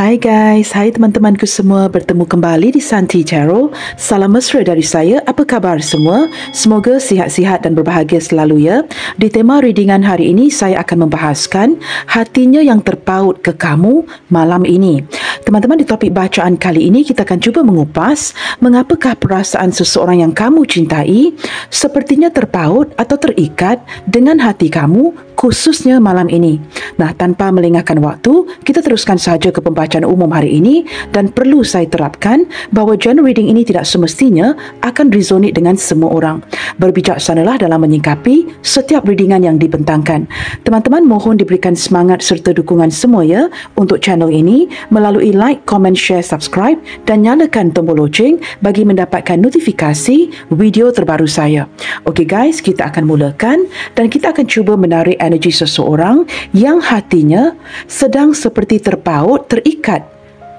Hai guys, hai teman-temanku semua, bertemu kembali di Santi Tarot. Salam mesra dari saya, apa khabar semua? Semoga sihat-sihat dan berbahagia selalu ya. Di tema readingan hari ini, saya akan membahaskan hatinya yang terpaut ke kamu malam ini. Teman-teman, di topik bacaan kali ini, kita akan cuba mengupas mengapakah perasaan seseorang yang kamu cintai sepertinya terpaut atau terikat dengan hati kamu, khususnya malam ini. Nah, tanpa melengahkan waktu, kita teruskan sahaja ke pembacaan umum hari ini, dan perlu saya terapkan bahawa general reading ini tidak semestinya akan resonate dengan semua orang. Berbijaksanalah dalam menyikapi setiap readingan yang dibentangkan. Teman-teman, mohon diberikan semangat serta dukungan semua ya untuk channel ini melalui like, comment, share, subscribe dan nyalakan tombol loceng bagi mendapatkan notifikasi video terbaru saya. Okey guys, kita akan mulakan dan kita akan cuba menarik energi seseorang yang hatinya sedang seperti terpaut, terikat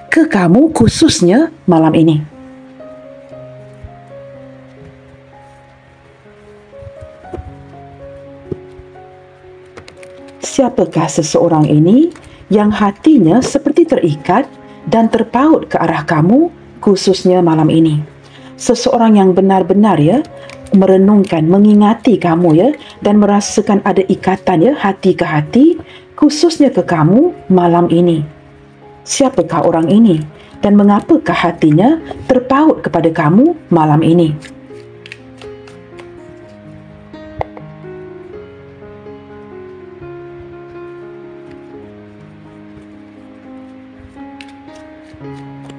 ke kamu khususnya malam ini. Siapakah seseorang ini yang hatinya seperti terikat dan terpaut ke arah kamu khususnya malam ini? Seseorang yang benar-benar ya merenungkan, mengingati kamu ya, dan merasakan ada ikatan ya, hati ke hati khususnya ke kamu malam ini. Siapakah orang ini dan mengapakah hatinya terpaut kepada kamu malam ini?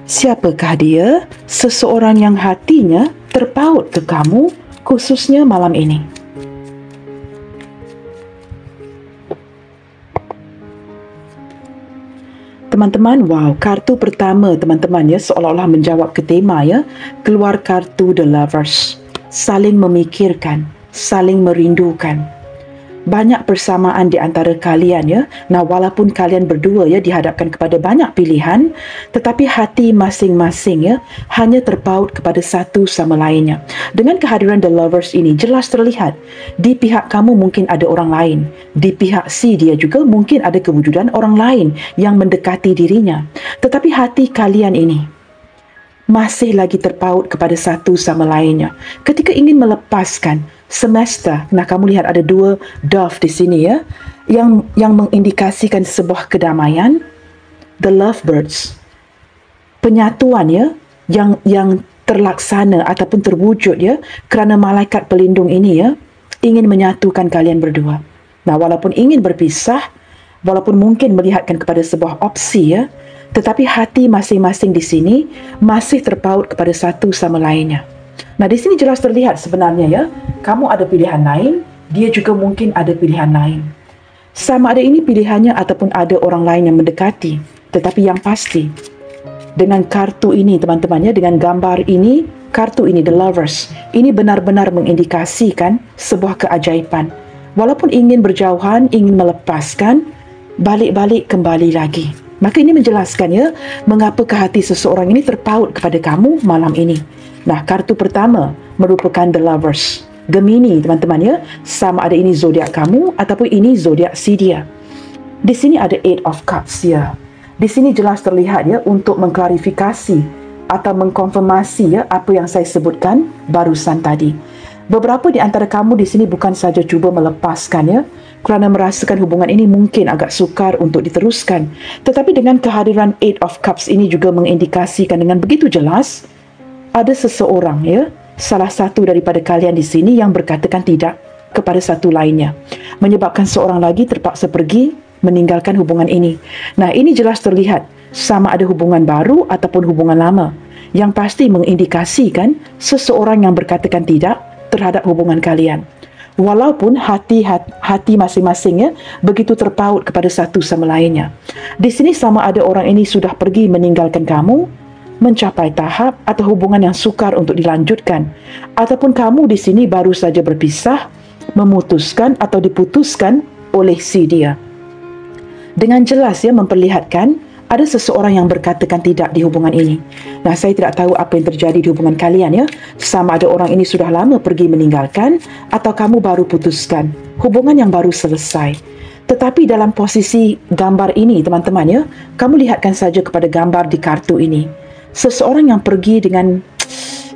Siapakah dia, seseorang yang hatinya terpaut ke kamu khususnya malam ini? Teman-teman, wow, kartu pertama teman-teman ya, seolah-olah menjawab ke tema ya. Keluar kartu The Lovers. Saling memikirkan, saling merindukan. Banyak persamaan di antara kalian ya. Nah, walaupun kalian berdua ya dihadapkan kepada banyak pilihan, tetapi hati masing-masing ya hanya terpaut kepada satu sama lainnya. Dengan kehadiran The Lovers ini jelas terlihat di pihak kamu mungkin ada orang lain, di pihak si dia juga mungkin ada kewujudan orang lain yang mendekati dirinya. Tetapi hati kalian ini masih lagi terpaut kepada satu sama lainnya. Ketika ingin melepaskan semesta, nah kamu lihat ada dua dove di sini ya, yang mengindikasikan sebuah kedamaian. The lovebirds, penyatuan ya, yang terlaksana ataupun terwujud ya, kerana malaikat pelindung ini ya ingin menyatukan kalian berdua. Nah, walaupun ingin berpisah, walaupun mungkin melihatkan kepada sebuah opsi ya, tetapi hati masing-masing di sini masih terpaut kepada satu sama lainnya. Nah, di sini jelas terlihat sebenarnya ya, kamu ada pilihan lain, dia juga mungkin ada pilihan lain. Sama ada ini pilihannya ataupun ada orang lain yang mendekati. Tetapi yang pasti, dengan kartu ini teman-teman ya, dengan gambar ini, kartu ini The Lovers, ini benar-benar mengindikasikan sebuah keajaiban. Walaupun ingin berjauhan, ingin melepaskan, balik-balik kembali lagi. Maka ini menjelaskan ya, mengapakah hati seseorang ini terpaut kepada kamu malam ini. Nah, kartu pertama merupakan The Lovers. Gemini teman-teman ya, sama ada ini zodiak kamu ataupun ini zodiak si dia. Di sini ada Eight of Cups ya. Di sini jelas terlihat ya, untuk mengklarifikasi atau mengkonfirmasi ya apa yang saya sebutkan barusan tadi. Beberapa di antara kamu di sini bukan saja cuba melepaskan ya, kerana merasakan hubungan ini mungkin agak sukar untuk diteruskan. Tetapi dengan kehadiran Eight of Cups ini juga mengindikasikan dengan begitu jelas, ada seseorang ya, salah satu daripada kalian di sini yang berkatakan tidak kepada satu lainnya, menyebabkan seorang lagi terpaksa pergi meninggalkan hubungan ini. Nah, ini jelas terlihat sama ada hubungan baru ataupun hubungan lama, yang pasti mengindikasikan seseorang yang berkatakan tidak terhadap hubungan kalian. Walaupun hati masing-masing ya begitu terpaut kepada satu sama lainnya. Di sini sama ada orang ini sudah pergi meninggalkan kamu, mencapai tahap atau hubungan yang sukar untuk dilanjutkan, ataupun kamu di sini baru saja berpisah, memutuskan atau diputuskan oleh si dia. Dengan jelas ya memperlihatkan ada seseorang yang berkatakan tidak di hubungan ini. Nah, saya tidak tahu apa yang terjadi di hubungan kalian ya. Sama ada orang ini sudah lama pergi meninggalkan atau kamu baru putuskan hubungan yang baru selesai. Tetapi dalam posisi gambar ini, teman-teman ya, kamu lihatkan saja kepada gambar di kartu ini. Seseorang yang pergi dengan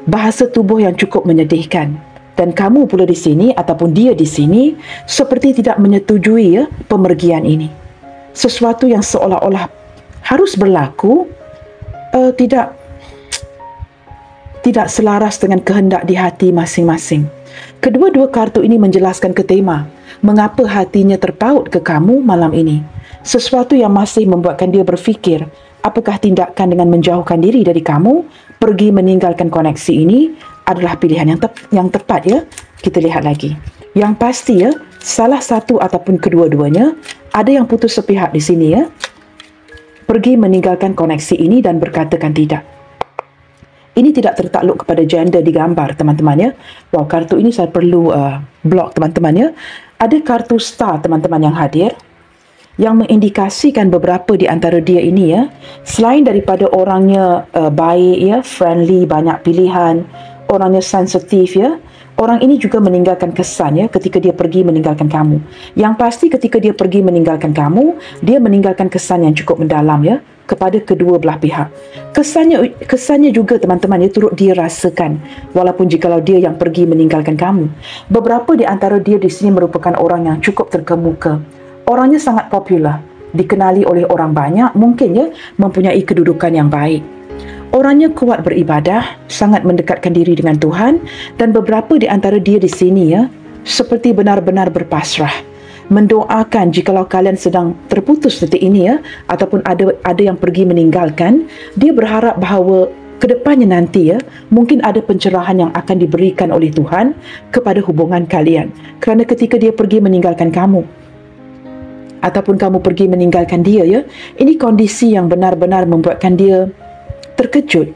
bahasa tubuh yang cukup menyedihkan. Dan kamu pula di sini ataupun dia di sini seperti tidak menyetujui ya pemergian ini. Sesuatu yang seolah-olah harus berlaku tidak selaras dengan kehendak di hati masing-masing. Kedua-dua kartu ini menjelaskan ke tema mengapa hatinya terpaut ke kamu malam ini. Sesuatu yang masih membuatkan dia berfikir, apakah tindakan dengan menjauhkan diri dari kamu, pergi meninggalkan koneksi ini adalah pilihan yang tepat ya. Kita lihat lagi. Yang pasti ya, salah satu ataupun kedua-duanya ada yang putus sepihak di sini ya. Pergi meninggalkan koneksi ini dan berkatakan tidak. Ini tidak tertakluk kepada gender di gambar, teman-teman ya. Wow, kartu ini saya perlu block, teman-teman ya. Ada kartu star, teman-teman yang hadir, yang mengindikasikan beberapa di antara dia ini ya. Selain daripada orangnya baik ya, friendly, banyak pilihan, orangnya sensitif ya, orang ini juga meninggalkan kesan ya ketika dia pergi meninggalkan kamu. Yang pasti ketika dia pergi meninggalkan kamu, dia meninggalkan kesan yang cukup mendalam ya kepada kedua belah pihak. Kesannya juga teman-teman ya turut dia rasakan walaupun jikalau dia yang pergi meninggalkan kamu. Beberapa di antara dia di sini merupakan orang yang cukup terkemuka. Orangnya sangat popular, dikenali oleh orang banyak, mungkin ya mempunyai kedudukan yang baik. Orangnya kuat beribadah, sangat mendekatkan diri dengan Tuhan, dan beberapa di antara dia di sini ya seperti benar-benar berpasrah, mendoakan jikalau kalian sedang terputus detik ini ya, ataupun ada yang pergi meninggalkan, dia berharap bahawa kedepannya nanti ya mungkin ada pencerahan yang akan diberikan oleh Tuhan kepada hubungan kalian. Kerana ketika dia pergi meninggalkan kamu, ataupun kamu pergi meninggalkan dia ya, ini kondisi yang benar-benar membuatkan dia terkejut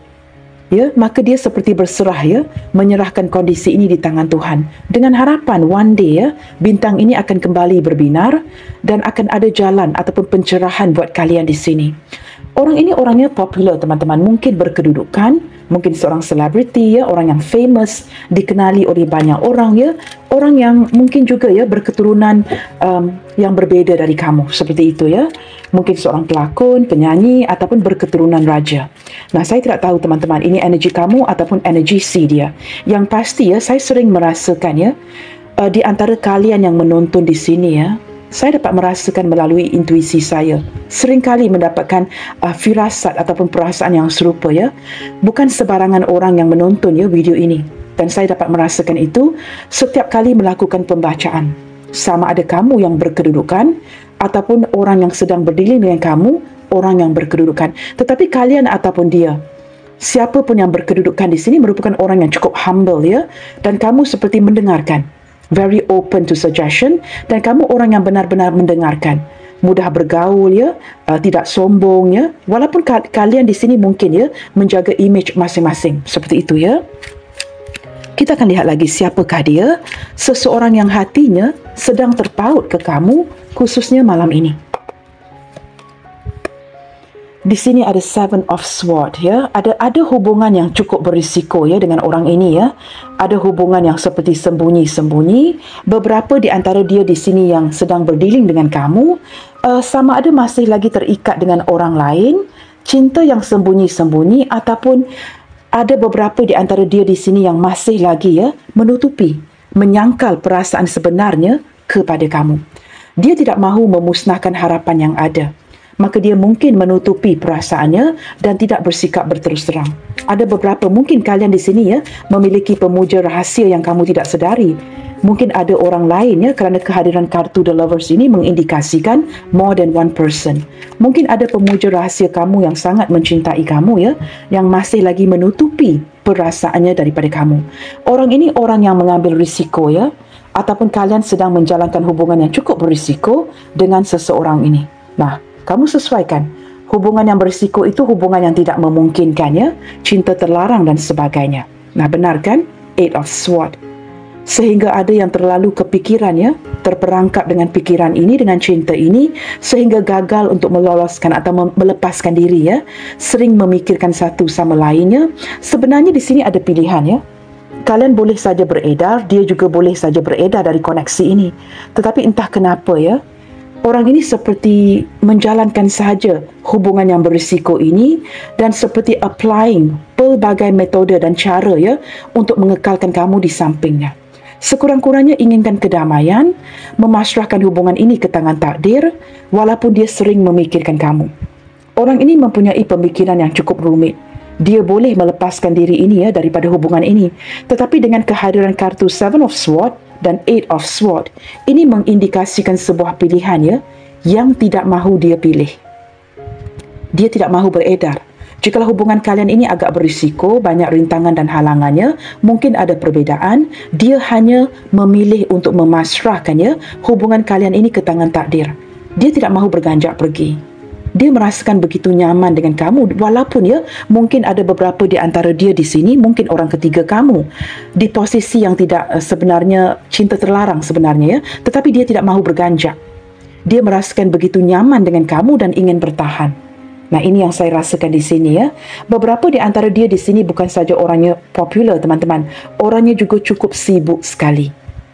ya, maka dia seperti berserah ya, menyerahkan kondisi ini di tangan Tuhan dengan harapan one day ya bintang ini akan kembali berbinar dan akan ada jalan ataupun pencerahan buat kalian di sini. Orang ini orangnya popular, teman-teman, mungkin berkedudukan, mungkin seorang selebriti ya, orang yang famous, dikenali oleh banyak orang ya, orang yang mungkin juga ya berketurunan yang berbeza dari kamu, seperti itu ya. Mungkin seorang pelakon, penyanyi ataupun berketurunan raja. Nah, saya tidak tahu teman-teman ini energi kamu ataupun energi si dia. Yang pasti ya, saya sering merasakan ya di antara kalian yang menonton di sini ya, saya dapat merasakan melalui intuisi saya, seringkali mendapatkan firasat ataupun perasaan yang serupa ya. Bukan sebarangan orang yang menonton ya video ini, dan saya dapat merasakan itu setiap kali melakukan pembacaan. Sama ada kamu yang berkedudukan ataupun orang yang sedang berdiri dengan kamu, orang yang berkedudukan. Tetapi kalian ataupun dia, siapa pun yang berkedudukan di sini merupakan orang yang cukup humble ya, dan kamu seperti mendengarkan, very open to suggestion, dan kamu orang yang benar-benar mendengarkan, mudah bergaul ya, tidak sombong ya, walaupun kalian di sini mungkin ya menjaga image masing-masing, seperti itu ya. Kita akan lihat lagi siapakah dia, seseorang yang hatinya sedang terpaut ke kamu khususnya malam ini. Di sini ada Seven of Swords ya. Ada hubungan yang cukup berisiko ya dengan orang ini ya. Ada hubungan yang seperti sembunyi-sembunyi. Beberapa di antara dia di sini yang sedang berdealing dengan kamu, sama ada masih lagi terikat dengan orang lain, cinta yang sembunyi-sembunyi, ataupun ada beberapa di antara dia di sini yang masih lagi ya menutupi, menyangkal perasaan sebenarnya kepada kamu. Dia tidak mahu memusnahkan harapan yang ada, maka dia mungkin menutupi perasaannya dan tidak bersikap berterus terang. Ada beberapa mungkin kalian di sini ya memiliki pemuja rahasia yang kamu tidak sedari. Mungkin ada orang lain ya, kerana kehadiran kartu The Lovers ini mengindikasikan more than one person. Mungkin ada pemuja rahasia kamu yang sangat mencintai kamu ya, yang masih lagi menutupi perasaannya daripada kamu. Orang ini orang yang mengambil risiko ya, ataupun kalian sedang menjalankan hubungan yang cukup berisiko dengan seseorang ini. Nah, kamu sesuaikan. Hubungan yang berisiko itu hubungan yang tidak memungkinkan ya, cinta terlarang dan sebagainya. Nah, benar kan? Eight of Swords. Sehingga ada yang terlalu kepikiran ya, terperangkap dengan pikiran ini, dengan cinta ini, sehingga gagal untuk meloloskan atau melepaskan diri ya, sering memikirkan satu sama lainnya. Sebenarnya di sini ada pilihan ya. Kalian boleh saja beredar, dia juga boleh saja beredar dari koneksi ini. Tetapi entah kenapa ya, Orang ini seperti menjalankan sahaja hubungan yang berisiko ini dan seperti applying pelbagai metode dan cara ya untuk mengekalkan kamu di sampingnya. Sekurang-kurangnya inginkan kedamaian, memasrahkan hubungan ini ke tangan takdir walaupun dia sering memikirkan kamu. Orang ini mempunyai pemikiran yang cukup rumit. Dia boleh melepaskan diri ini ya daripada hubungan ini. Tetapi dengan kehadiran kartu Seven of Swords dan Eight of Swords, ini mengindikasikan sebuah pilihan ya yang tidak mahu dia pilih. Dia tidak mahu beredar. Jikalau hubungan kalian ini agak berisiko, banyak rintangan dan halangannya, mungkin ada perbezaan, dia hanya memilih untuk memasrahkan ya hubungan kalian ini ke tangan takdir. Dia tidak mahu berganjak pergi. Dia merasakan begitu nyaman dengan kamu walaupun ya mungkin ada beberapa di antara dia di sini, mungkin orang ketiga kamu di posisi yang tidak sebenarnya cinta terlarang sebenarnya ya, tetapi dia tidak mahu berganjak. Dia merasakan begitu nyaman dengan kamu dan ingin bertahan. Nah, ini yang saya rasakan di sini ya. Beberapa di antara dia di sini bukan saja orangnya popular teman-teman, orangnya juga cukup sibuk sekali.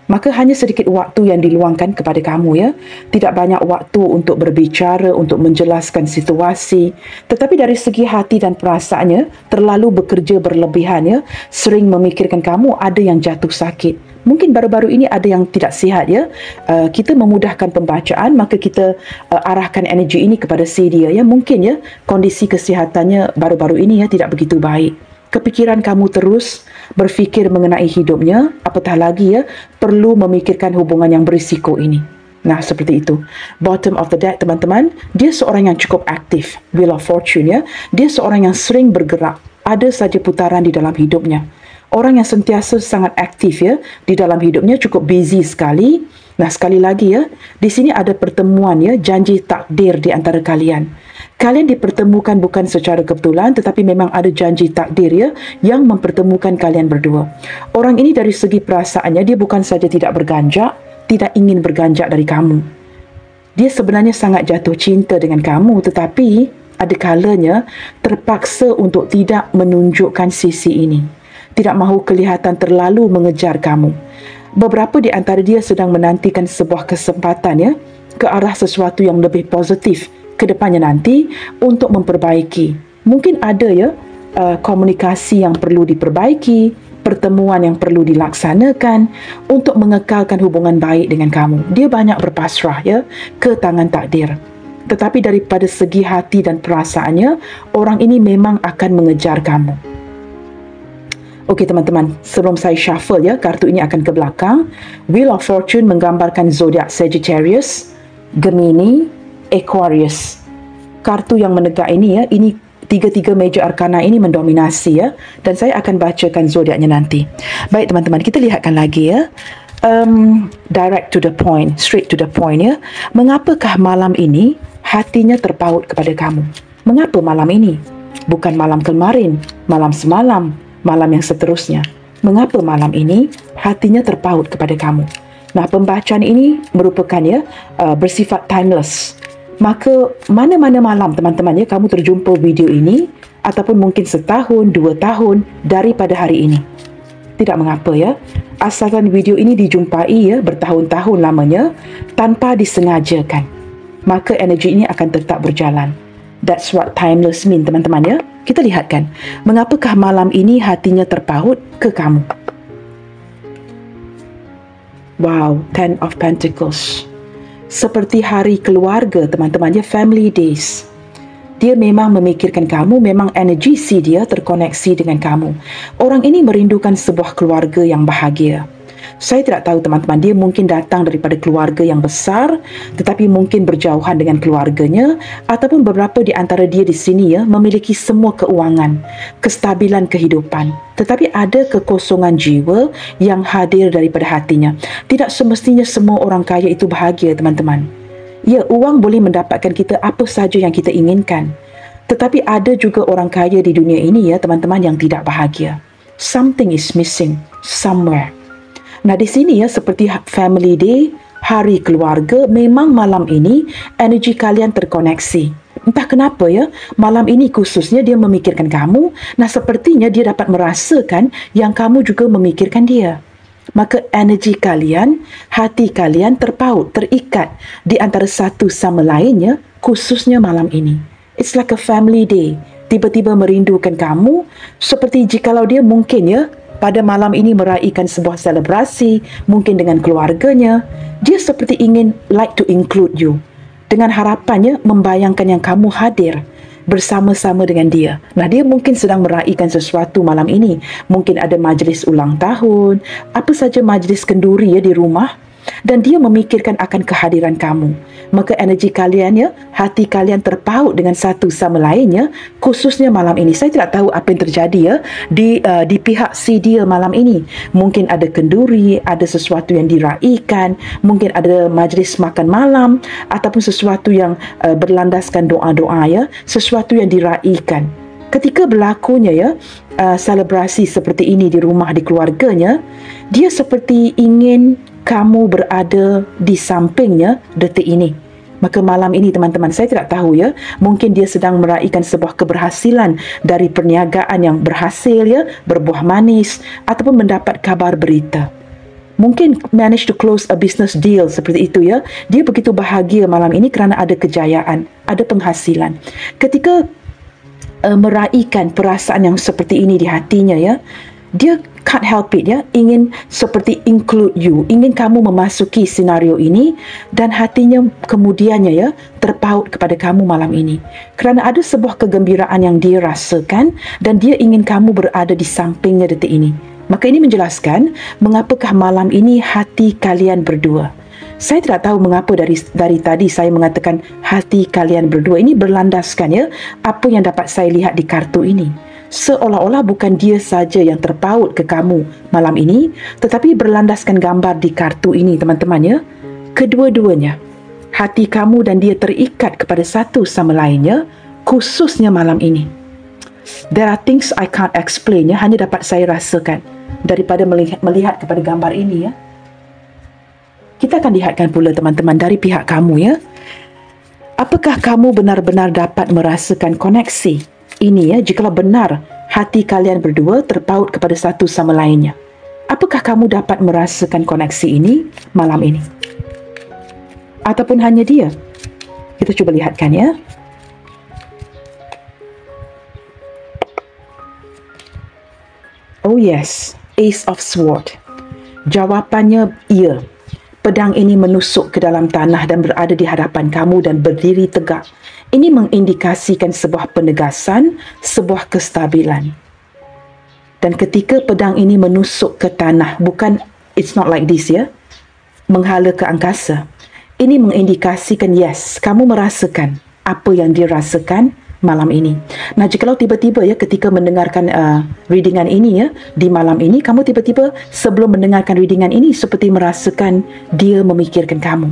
Maka hanya sedikit waktu yang diluangkan kepada kamu ya. Tidak banyak waktu untuk berbicara, untuk menjelaskan situasi. Tetapi dari segi hati dan perasaannya, terlalu bekerja berlebihan ya. Sering memikirkan kamu, ada yang jatuh sakit. Mungkin baru-baru ini ada yang tidak sihat ya. Kita memudahkan pembacaan, maka kita arahkan energi ini kepada si dia ya. Mungkin ya kondisi kesihatannya baru-baru ini ya tidak begitu baik. Kepikiran kamu terus berfikir mengenai hidupnya, apatah lagi ya, perlu memikirkan hubungan yang berisiko ini. Nah, seperti itu. Bottom of the deck, teman-teman, dia seorang yang cukup aktif, Wheel of Fortune ya. Dia seorang yang sering bergerak, ada saja putaran di dalam hidupnya. Orang yang sentiasa sangat aktif ya, di dalam hidupnya cukup busy sekali. Nah, sekali lagi ya, di sini ada pertemuan ya, janji takdir di antara kalian. Kalian dipertemukan bukan secara kebetulan tetapi memang ada janji takdir ya yang mempertemukan kalian berdua. Orang ini dari segi perasaannya dia bukan saja tidak berganjak, tidak ingin berganjak dari kamu. Dia sebenarnya sangat jatuh cinta dengan kamu tetapi ada kalanya terpaksa untuk tidak menunjukkan sisi ini. Tidak mahu kelihatan terlalu mengejar kamu. Beberapa di antara dia sedang menantikan sebuah kesempatan ya ke arah sesuatu yang lebih positif ke depannya nanti untuk memperbaiki. Mungkin ada ya komunikasi yang perlu diperbaiki, pertemuan yang perlu dilaksanakan untuk mengekalkan hubungan baik dengan kamu. Dia banyak berpasrah ya ke tangan takdir. Tetapi daripada segi hati dan perasaannya, orang ini memang akan mengejar kamu. Okey teman-teman, sebelum saya shuffle ya, kartu ini akan ke belakang. Wheel of Fortune menggambarkan zodiak Sagittarius, Gemini, Aquarius. Kartu yang menegak ini ya, ini tiga-tiga major arkana ini mendominasi ya, dan saya akan bacakan zodiaknya nanti. Baik teman-teman, kita lihatkan lagi ya. Direct to the point, straight to the point ya. Mengapakah malam ini hatinya terpaut kepada kamu? Mengapa malam ini? Bukan malam kemarin, malam semalam, malam yang seterusnya. Mengapa malam ini hatinya terpaut kepada kamu? Nah, pembacaan ini merupakan ya bersifat timeless. Maka mana-mana malam teman-teman ya kamu terjumpa video ini ataupun mungkin setahun, 2 tahun daripada hari ini. Tidak mengapa ya. Asalkan video ini dijumpai ya bertahun-tahun lamanya tanpa disengajakan, maka energi ini akan tetap berjalan. That's what timeless mean teman-teman ya. Kita lihatkan, mengapakah malam ini hatinya terpaut ke kamu? Wow, Ten of Pentacles. Seperti hari keluarga teman-teman ya, family days. Dia memang memikirkan kamu, memang energi si dia terkoneksi dengan kamu. Orang ini merindukan sebuah keluarga yang bahagia. Saya tidak tahu teman-teman, dia mungkin datang daripada keluarga yang besar tetapi mungkin berjauhan dengan keluarganya, ataupun beberapa di antara dia di sini ya memiliki semua keuangan, kestabilan kehidupan, tetapi ada kekosongan jiwa yang hadir daripada hatinya. Tidak semestinya semua orang kaya itu bahagia teman-teman. Ya, uang boleh mendapatkan kita apa saja yang kita inginkan, tetapi ada juga orang kaya di dunia ini ya teman-teman yang tidak bahagia. Something is missing somewhere. Nah, di sini ya seperti family day, hari keluarga, memang malam ini energi kalian terkoneksi. Entah kenapa ya, malam ini khususnya dia memikirkan kamu. Nah, sepertinya dia dapat merasakan yang kamu juga memikirkan dia. maka energi kalian, hati kalian terpaut, terikat di antara satu sama lainnya, khususnya malam ini. It's like a family day. Tiba-tiba merindukan kamu, seperti jikalau dia mungkin ya, pada malam ini meraihkan sebuah selebrasi, mungkin dengan keluarganya, dia seperti ingin like to include you. Dengan harapannya membayangkan yang kamu hadir bersama-sama dengan dia. Nah, dia mungkin sedang meraihkan sesuatu malam ini. Mungkin ada majlis ulang tahun, apa saja majlis kenduri ya di rumah. Dan dia memikirkan akan kehadiran kamu. Maka energi kalian ya, hati kalian terpaut dengan satu sama lainnya, khususnya malam ini. Saya tidak tahu apa yang terjadi ya di pihak si dia malam ini. Mungkin ada kenduri, ada sesuatu yang diraihkan, mungkin ada majlis makan malam, ataupun sesuatu yang berlandaskan doa-doa ya, sesuatu yang diraihkan. Ketika berlakunya ya selebrasi seperti ini di rumah, di keluarganya, dia seperti ingin kamu berada di sampingnya detik ini. Maka malam ini teman-teman, saya tidak tahu ya, mungkin dia sedang meraihkan sebuah keberhasilan dari perniagaan yang berhasil ya, berbuah manis, ataupun mendapat kabar berita. Mungkin manage to close a business deal seperti itu ya. Dia begitu bahagia malam ini kerana ada kejayaan, ada penghasilan. Ketika meraihkan perasaan yang seperti ini di hatinya ya, dia can't help it ya, ingin seperti include you, ingin kamu memasuki senario ini, dan hatinya kemudiannya ya terpaut kepada kamu malam ini kerana ada sebuah kegembiraan yang dia rasakan dan dia ingin kamu berada di sampingnya detik ini. Maka ini menjelaskan mengapakah malam ini hati kalian berdua. Saya tidak tahu mengapa dari tadi saya mengatakan hati kalian berdua. Ini berlandaskan ya apa yang dapat saya lihat di kartu ini. Seolah-olah bukan dia saja yang terpaut ke kamu malam ini, tetapi berlandaskan gambar di kartu ini teman-teman ya. Kedua-duanya, hati kamu dan dia terikat kepada satu sama lainnya, khususnya malam ini. There are things I can't explain ya, hanya dapat saya rasakan daripada melihat kepada gambar ini ya. Kita akan lihatkan pula teman-teman dari pihak kamu ya. Apakah kamu benar-benar dapat merasakan koneksi ini ya, jikalau benar hati kalian berdua terpaut kepada satu sama lainnya? Apakah kamu dapat merasakan koneksi ini malam ini? Ataupun hanya dia? Kita coba lihatkan ya. Oh yes, Ace of Sword. Jawapannya iya. Pedang ini menusuk ke dalam tanah dan berada di hadapan kamu dan berdiri tegak. Ini mengindikasikan sebuah penegasan, sebuah kestabilan. Dan ketika pedang ini menusuk ke tanah, bukan, it's not like this ya, menghala ke angkasa. Ini mengindikasikan yes, kamu merasakan apa yang dia rasakan malam ini. Nah, jikalau tiba-tiba ya ketika mendengarkan readingan ini ya, di malam ini, kamu tiba-tiba sebelum mendengarkan readingan ini seperti merasakan dia memikirkan kamu.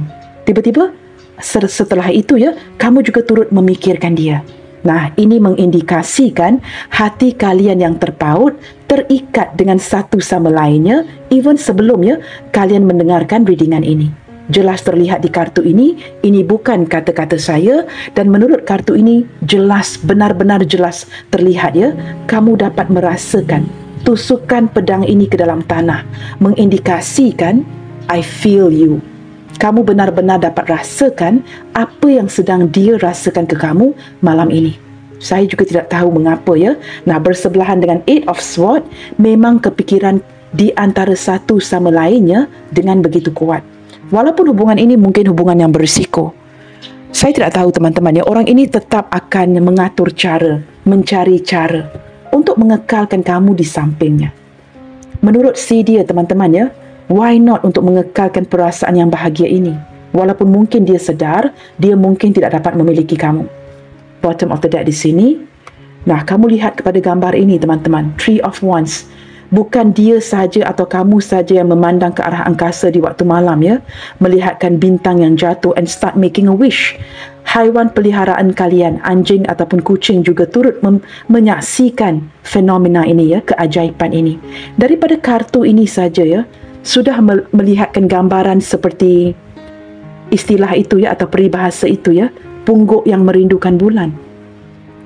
Tiba-tiba setelah itu ya, kamu juga turut memikirkan dia. Nah, ini mengindikasikan hati kalian yang terpaut, terikat dengan satu sama lainnya, even sebelum ya kalian mendengarkan readingan ini. Jelas terlihat di kartu ini bukan kata-kata saya, dan menurut kartu ini jelas, benar-benar jelas terlihat ya, kamu dapat merasakan tusukan pedang ini ke dalam tanah, mengindikasikan I feel you. Kamu benar-benar dapat rasakan apa yang sedang dia rasakan ke kamu malam ini. Saya juga tidak tahu mengapa ya. Nah, bersebelahan dengan Eight of Swords, memang kepikiran di antara satu sama lainnya dengan begitu kuat. Walaupun hubungan ini mungkin hubungan yang berisiko, saya tidak tahu teman-teman ya, orang ini tetap akan mengatur cara, mencari cara untuk mengekalkan kamu di sampingnya. Menurut si dia teman-teman ya, why not untuk mengekalkan perasaan yang bahagia ini? Walaupun mungkin dia sedar, dia mungkin tidak dapat memiliki kamu. Bottom of the deck di sini. Nah, kamu lihat kepada gambar ini teman-teman, Three of Wands. Bukan dia saja atau kamu saja yang memandang ke arah angkasa di waktu malam ya, melihatkan bintang yang jatuh and start making a wish. Haiwan peliharaan kalian, anjing ataupun kucing juga turut menyaksikan fenomena ini ya, keajaiban ini. Daripada kartu ini saja ya, sudah melihatkan gambaran seperti istilah itu ya, atau peribahasa itu ya, pungguk yang merindukan bulan.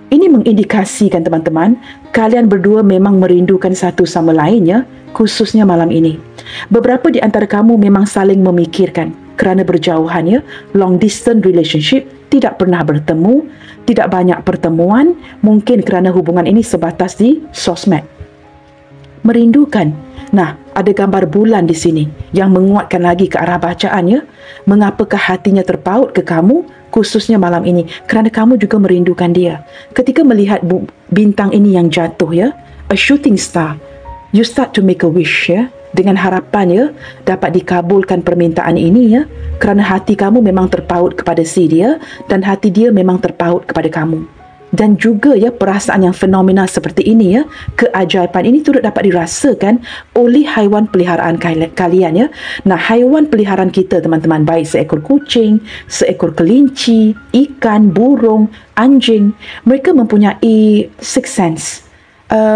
Ini mengindikasikan teman-teman, kalian berdua memang merindukan satu sama lainnya khususnya malam ini. Beberapa di antara kamu memang saling memikirkan kerana berjauhan, ya, long distance relationship, tidak pernah bertemu, tidak banyak pertemuan, mungkin kerana hubungan ini sebatas di sosmed. Merindukan. Nah, ada gambar bulan di sini yang menguatkan lagi ke arah bacaannya. Mengapakah hatinya terpaut ke kamu, khususnya malam ini? Kerana kamu juga merindukan dia. Ketika melihat bintang ini yang jatuh, ya, a shooting star, you start to make a wish, ya, dengan harapan, ya, dapat dikabulkan permintaan ini, ya, kerana hati kamu memang terpaut kepada si dia dan hati dia memang terpaut kepada kamu. Dan juga, ya, perasaan yang fenomenal seperti ini, ya, keajaiban ini turut dapat dirasakan oleh haiwan peliharaan kalian, ya. Nah, haiwan peliharaan kita, teman-teman, baik seekor kucing, seekor kelinci, ikan, burung, anjing, mereka mempunyai sixth sense,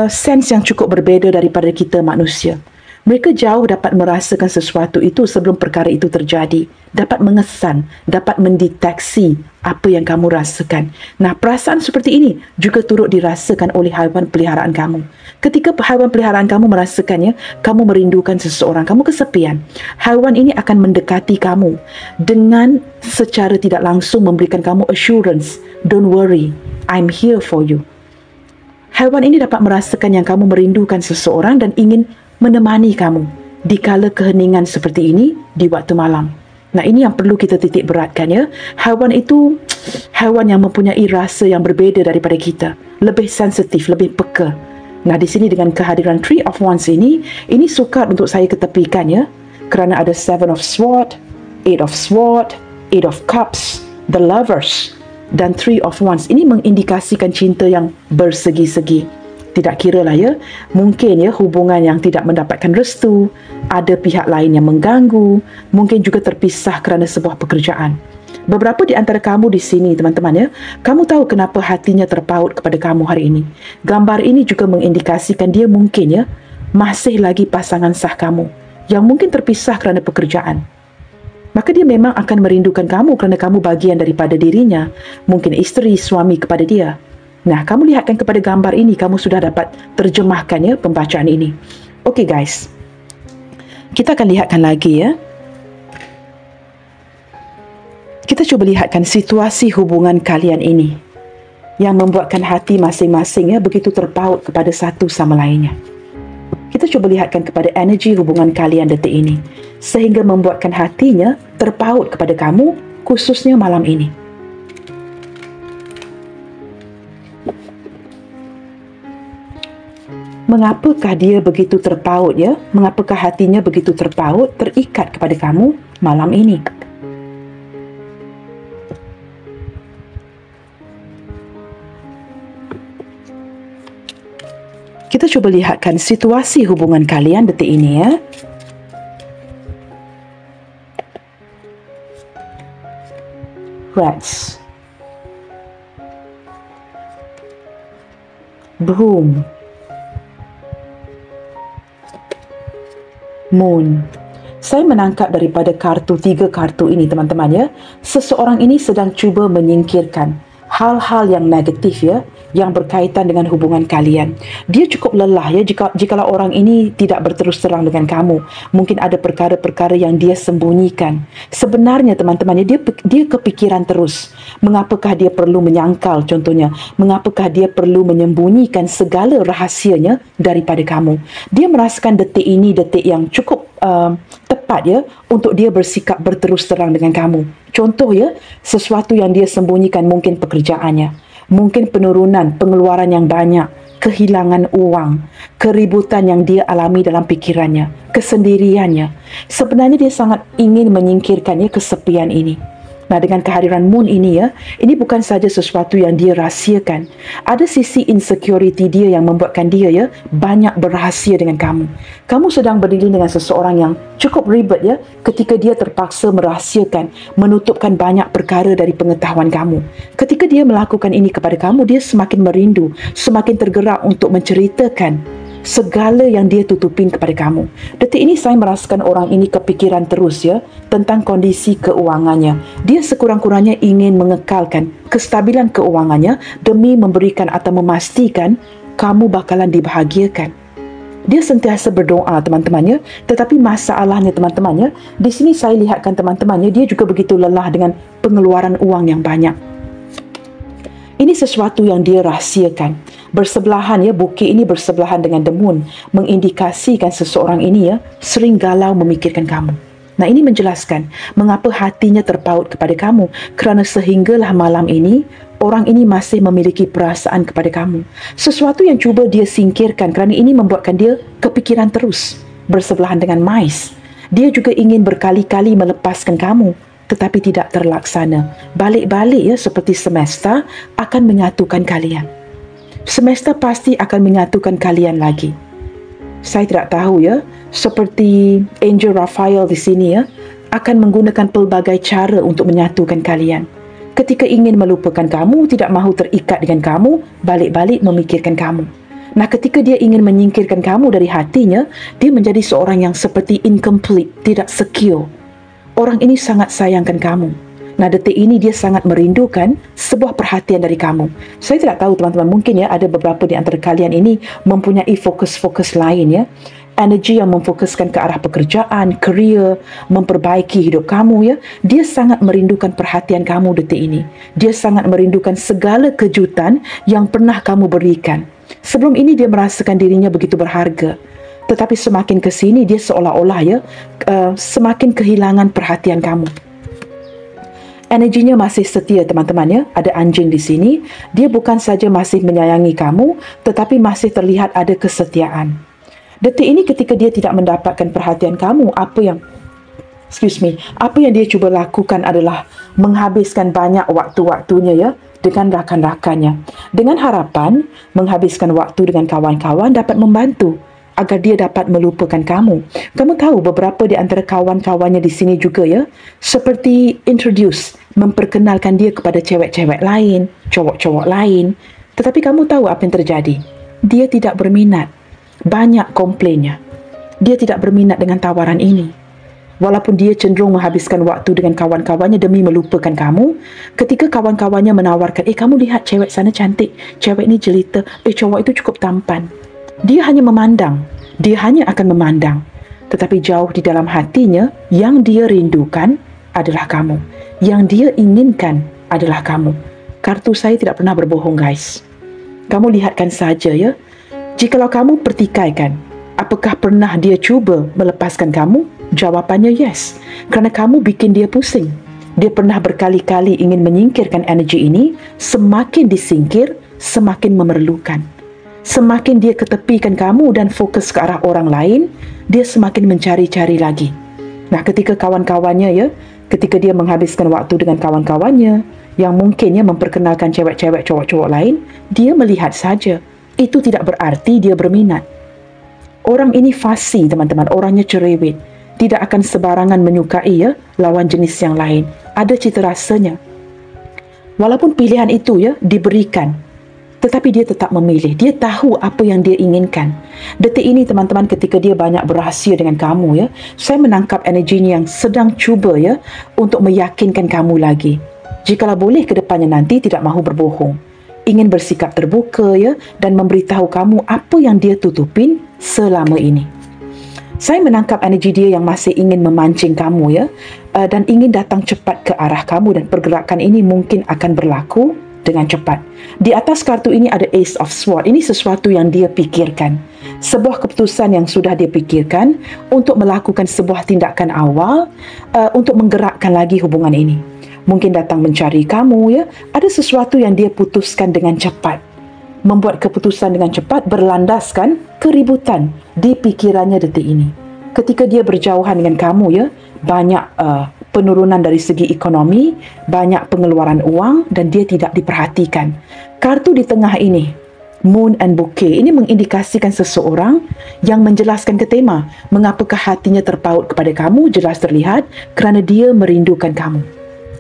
sense yang cukup berbeza daripada kita manusia. Mereka jauh dapat merasakan sesuatu itu sebelum perkara itu terjadi, dapat mengesan, dapat mendeteksi apa yang kamu rasakan. Nah, perasaan seperti ini juga turut dirasakan oleh haiwan peliharaan kamu. Ketika haiwan peliharaan kamu merasakannya, kamu merindukan seseorang, kamu kesepian, haiwan ini akan mendekati kamu dengan secara tidak langsung memberikan kamu assurance, don't worry, I'm here for you. Haiwan ini dapat merasakan yang kamu merindukan seseorang dan ingin menemani kamu di kala keheningan seperti ini di waktu malam. Nah, ini yang perlu kita titik beratkan, ya. Haiwan itu haiwan yang mempunyai rasa yang berbeza daripada kita, lebih sensitif, lebih peka. Nah, di sini dengan kehadiran Three of Wands ini sukar untuk saya ketepikan, ya, kerana ada Seven of Swords, Eight of Swords, Eight of Cups, The Lovers dan Three of Wands. Ini mengindikasikan cinta yang bersegi-segi. Tidak kira lah, ya, mungkin, ya, hubungan yang tidak mendapatkan restu, ada pihak lain yang mengganggu, mungkin juga terpisah kerana sebuah pekerjaan. Beberapa di antara kamu di sini, teman-teman, ya, kamu tahu kenapa hatinya terpaut kepada kamu hari ini. Gambar ini juga mengindikasikan dia mungkin, ya, masih lagi pasangan sah kamu yang mungkin terpisah kerana pekerjaan. Maka dia memang akan merindukan kamu kerana kamu bagian daripada dirinya, mungkin isteri, suami kepada dia. Nah, kamu lihatkan kepada gambar ini, kamu sudah dapat terjemahkan, ya, pembacaan ini. Okey, guys. Kita akan lihatkan lagi, ya. Kita cuba lihatkan situasi hubungan kalian ini yang membuatkan hati masing-masing, ya, begitu terpaut kepada satu sama lainnya. Kita cuba lihatkan kepada energi hubungan kalian detik ini sehingga membuatkan hatinya terpaut kepada kamu, khususnya malam ini. Mengapakah dia begitu terpaut, ya? Mengapakah hatinya begitu terpaut, terikat kepada kamu malam ini? Kita cuba lihatkan situasi hubungan kalian detik ini, ya. Rats. Broom. Moon. Saya menangkap daripada tiga kartu ini, teman-teman, ya, seseorang ini sedang cuba menyingkirkan hal-hal yang negatif, ya, yang berkaitan dengan hubungan kalian. Dia cukup lelah, ya, jikalau orang ini tidak berterus terang dengan kamu. Mungkin ada perkara-perkara yang dia sembunyikan. Sebenarnya, teman-teman, ya, dia kepikiran terus. Mengapakah dia perlu menyangkal, contohnya? Mengapakah dia perlu menyembunyikan segala rahasianya daripada kamu? Dia merasakan detik ini detik yang cukup tepat, ya, untuk dia bersikap berterus terang dengan kamu. Contoh, ya, sesuatu yang dia sembunyikan, mungkin pekerjaannya, mungkin penurunan pengeluaran yang banyak, kehilangan uang, keributan yang dia alami dalam pikirannya, kesendiriannya. Sebenarnya dia sangat ingin menyingkirkannya kesepian ini. Nah, dengan kehadiran Moon ini, ya, ini bukan saja sesuatu yang dia rahsiakan. Ada sisi insecurity dia yang membuatkan dia, ya, banyak berrahasia dengan kamu. Kamu sedang berdiri dengan seseorang yang cukup ribet, ya, ketika dia terpaksa merahsiakan, menutupkan banyak perkara dari pengetahuan kamu. Ketika dia melakukan ini kepada kamu, dia semakin merindu, semakin tergerak untuk menceritakan segala yang dia tutupin kepada kamu. Detik ini saya merasakan orang ini kepikiran terus, ya, tentang kondisi keuangannya. Dia sekurang-kurangnya ingin mengekalkan kestabilan keuangannya demi memberikan atau memastikan kamu bakalan dibahagiakan. Dia sentiasa berdoa teman-temannya, tetapi masalahnya teman-temannya, di sini saya lihatkan teman-temannya, dia juga begitu lelah dengan pengeluaran uang yang banyak. Ini sesuatu yang dia rahsiakan. Bersebelahan ya, bukit ini bersebelahan dengan the moon, mengindikasikan seseorang ini ya, sering galau memikirkan kamu. Nah, ini menjelaskan mengapa hatinya terpaut kepada kamu, kerana sehinggalah malam ini, orang ini masih memiliki perasaan kepada kamu. Sesuatu yang cuba dia singkirkan kerana ini membuatkan dia kepikiran terus. Bersebelahan dengan mais. Dia juga ingin berkali-kali melepaskan kamu, tetapi tidak terlaksana. Balik-balik ya, seperti semesta akan menyatukan kalian. Semesta pasti akan menyatukan kalian lagi. Saya tidak tahu ya, seperti Angel Raphael di sini ya, akan menggunakan pelbagai cara untuk menyatukan kalian. Ketika ingin melupakan kamu, tidak mahu terikat dengan kamu, balik-balik memikirkan kamu. Nah, ketika dia ingin menyingkirkan kamu dari hatinya, dia menjadi seorang yang seperti incomplete, tidak secure. Orang ini sangat sayangkan kamu. Nah, detik ini dia sangat merindukan sebuah perhatian dari kamu. Saya tidak tahu teman-teman, mungkin ya ada beberapa di antara kalian ini mempunyai fokus-fokus lain ya. Energi yang memfokuskan ke arah pekerjaan, career, memperbaiki hidup kamu ya. Dia sangat merindukan perhatian kamu detik ini. Dia sangat merindukan segala kejutan yang pernah kamu berikan. Sebelum ini dia merasakan dirinya begitu berharga. Tetapi semakin ke sini dia seolah-olah ya semakin kehilangan perhatian kamu. Energinya masih setia teman-teman ya. Ada anjing di sini. Dia bukan saja masih menyayangi kamu, tetapi masih terlihat ada kesetiaan. Detik ini ketika dia tidak mendapatkan perhatian kamu, apa yang dia cuba lakukan adalah menghabiskan banyak waktu-waktunya ya dengan rakan-rakannya. Dengan harapan menghabiskan waktu dengan kawan-kawan dapat membantu agar dia dapat melupakan kamu. Kamu tahu beberapa di antara kawan-kawannya di sini juga ya, seperti memperkenalkan dia kepada cewek-cewek lain, cowok-cowok lain. Tetapi kamu tahu apa yang terjadi? Dia tidak berminat. Banyak komplainnya. Dia tidak berminat dengan tawaran ini. Walaupun dia cenderung menghabiskan waktu dengan kawan-kawannya demi melupakan kamu, ketika kawan-kawannya menawarkan, kamu lihat cewek sana cantik, cewek ini jelita, cowok itu cukup tampan. Dia hanya memandang. Dia hanya akan memandang. Tetapi jauh di dalam hatinya, yang dia rindukan adalah kamu. Yang dia inginkan adalah kamu. Kartu saya tidak pernah berbohong, guys. Kamu lihatkan saja ya. Jikalau kamu pertikaikan, apakah pernah dia cuba melepaskan kamu? Jawapannya yes. Kerana kamu bikin dia pusing. Dia pernah berkali-kali ingin menyingkirkan energi ini. Semakin disingkir, semakin memerlukan. Semakin dia ketepikan kamu dan fokus ke arah orang lain, dia semakin mencari-cari lagi. Nah, ketika kawan-kawannya ya, ketika dia menghabiskan waktu dengan kawan-kawannya, yang mungkinnya memperkenalkan cewek-cewek cowok-cowok lain, dia melihat saja. Itu tidak berarti dia berminat. Orang ini fasih teman-teman, orangnya cerewet. Tidak akan sebarangan menyukai ya lawan jenis yang lain. Ada cita rasanya. Walaupun pilihan itu ya diberikan, tetapi dia tetap memilih. Dia tahu apa yang dia inginkan. Detik ini teman-teman, ketika dia banyak berahsia dengan kamu ya, saya menangkap energinya yang sedang cuba ya untuk meyakinkan kamu lagi. Jikalau boleh ke depannya nanti tidak mahu berbohong. Ingin bersikap terbuka ya dan memberitahu kamu apa yang dia tutupin selama ini. Saya menangkap energi dia yang masih ingin memancing kamu ya dan ingin datang cepat ke arah kamu, dan pergerakan ini mungkin akan berlaku dengan cepat. Di atas kartu ini ada Ace of Swords. Ini sesuatu yang dia pikirkan. Sebuah keputusan yang sudah dia pikirkan untuk melakukan sebuah tindakan awal untuk menggerakkan lagi hubungan ini. Mungkin datang mencari kamu ya. Ada sesuatu yang dia putuskan dengan cepat. Membuat keputusan dengan cepat berlandaskan keributan di pikirannya detik ini. Ketika dia berjauhan dengan kamu ya, banyak penurunan dari segi ekonomi, banyak pengeluaran uang dan dia tidak diperhatikan. Kartu di tengah ini, Moon and Bouquet, ini mengindikasikan seseorang yang menjelaskan ke tema mengapakah hatinya terpaut kepada kamu. Jelas terlihat kerana dia merindukan kamu.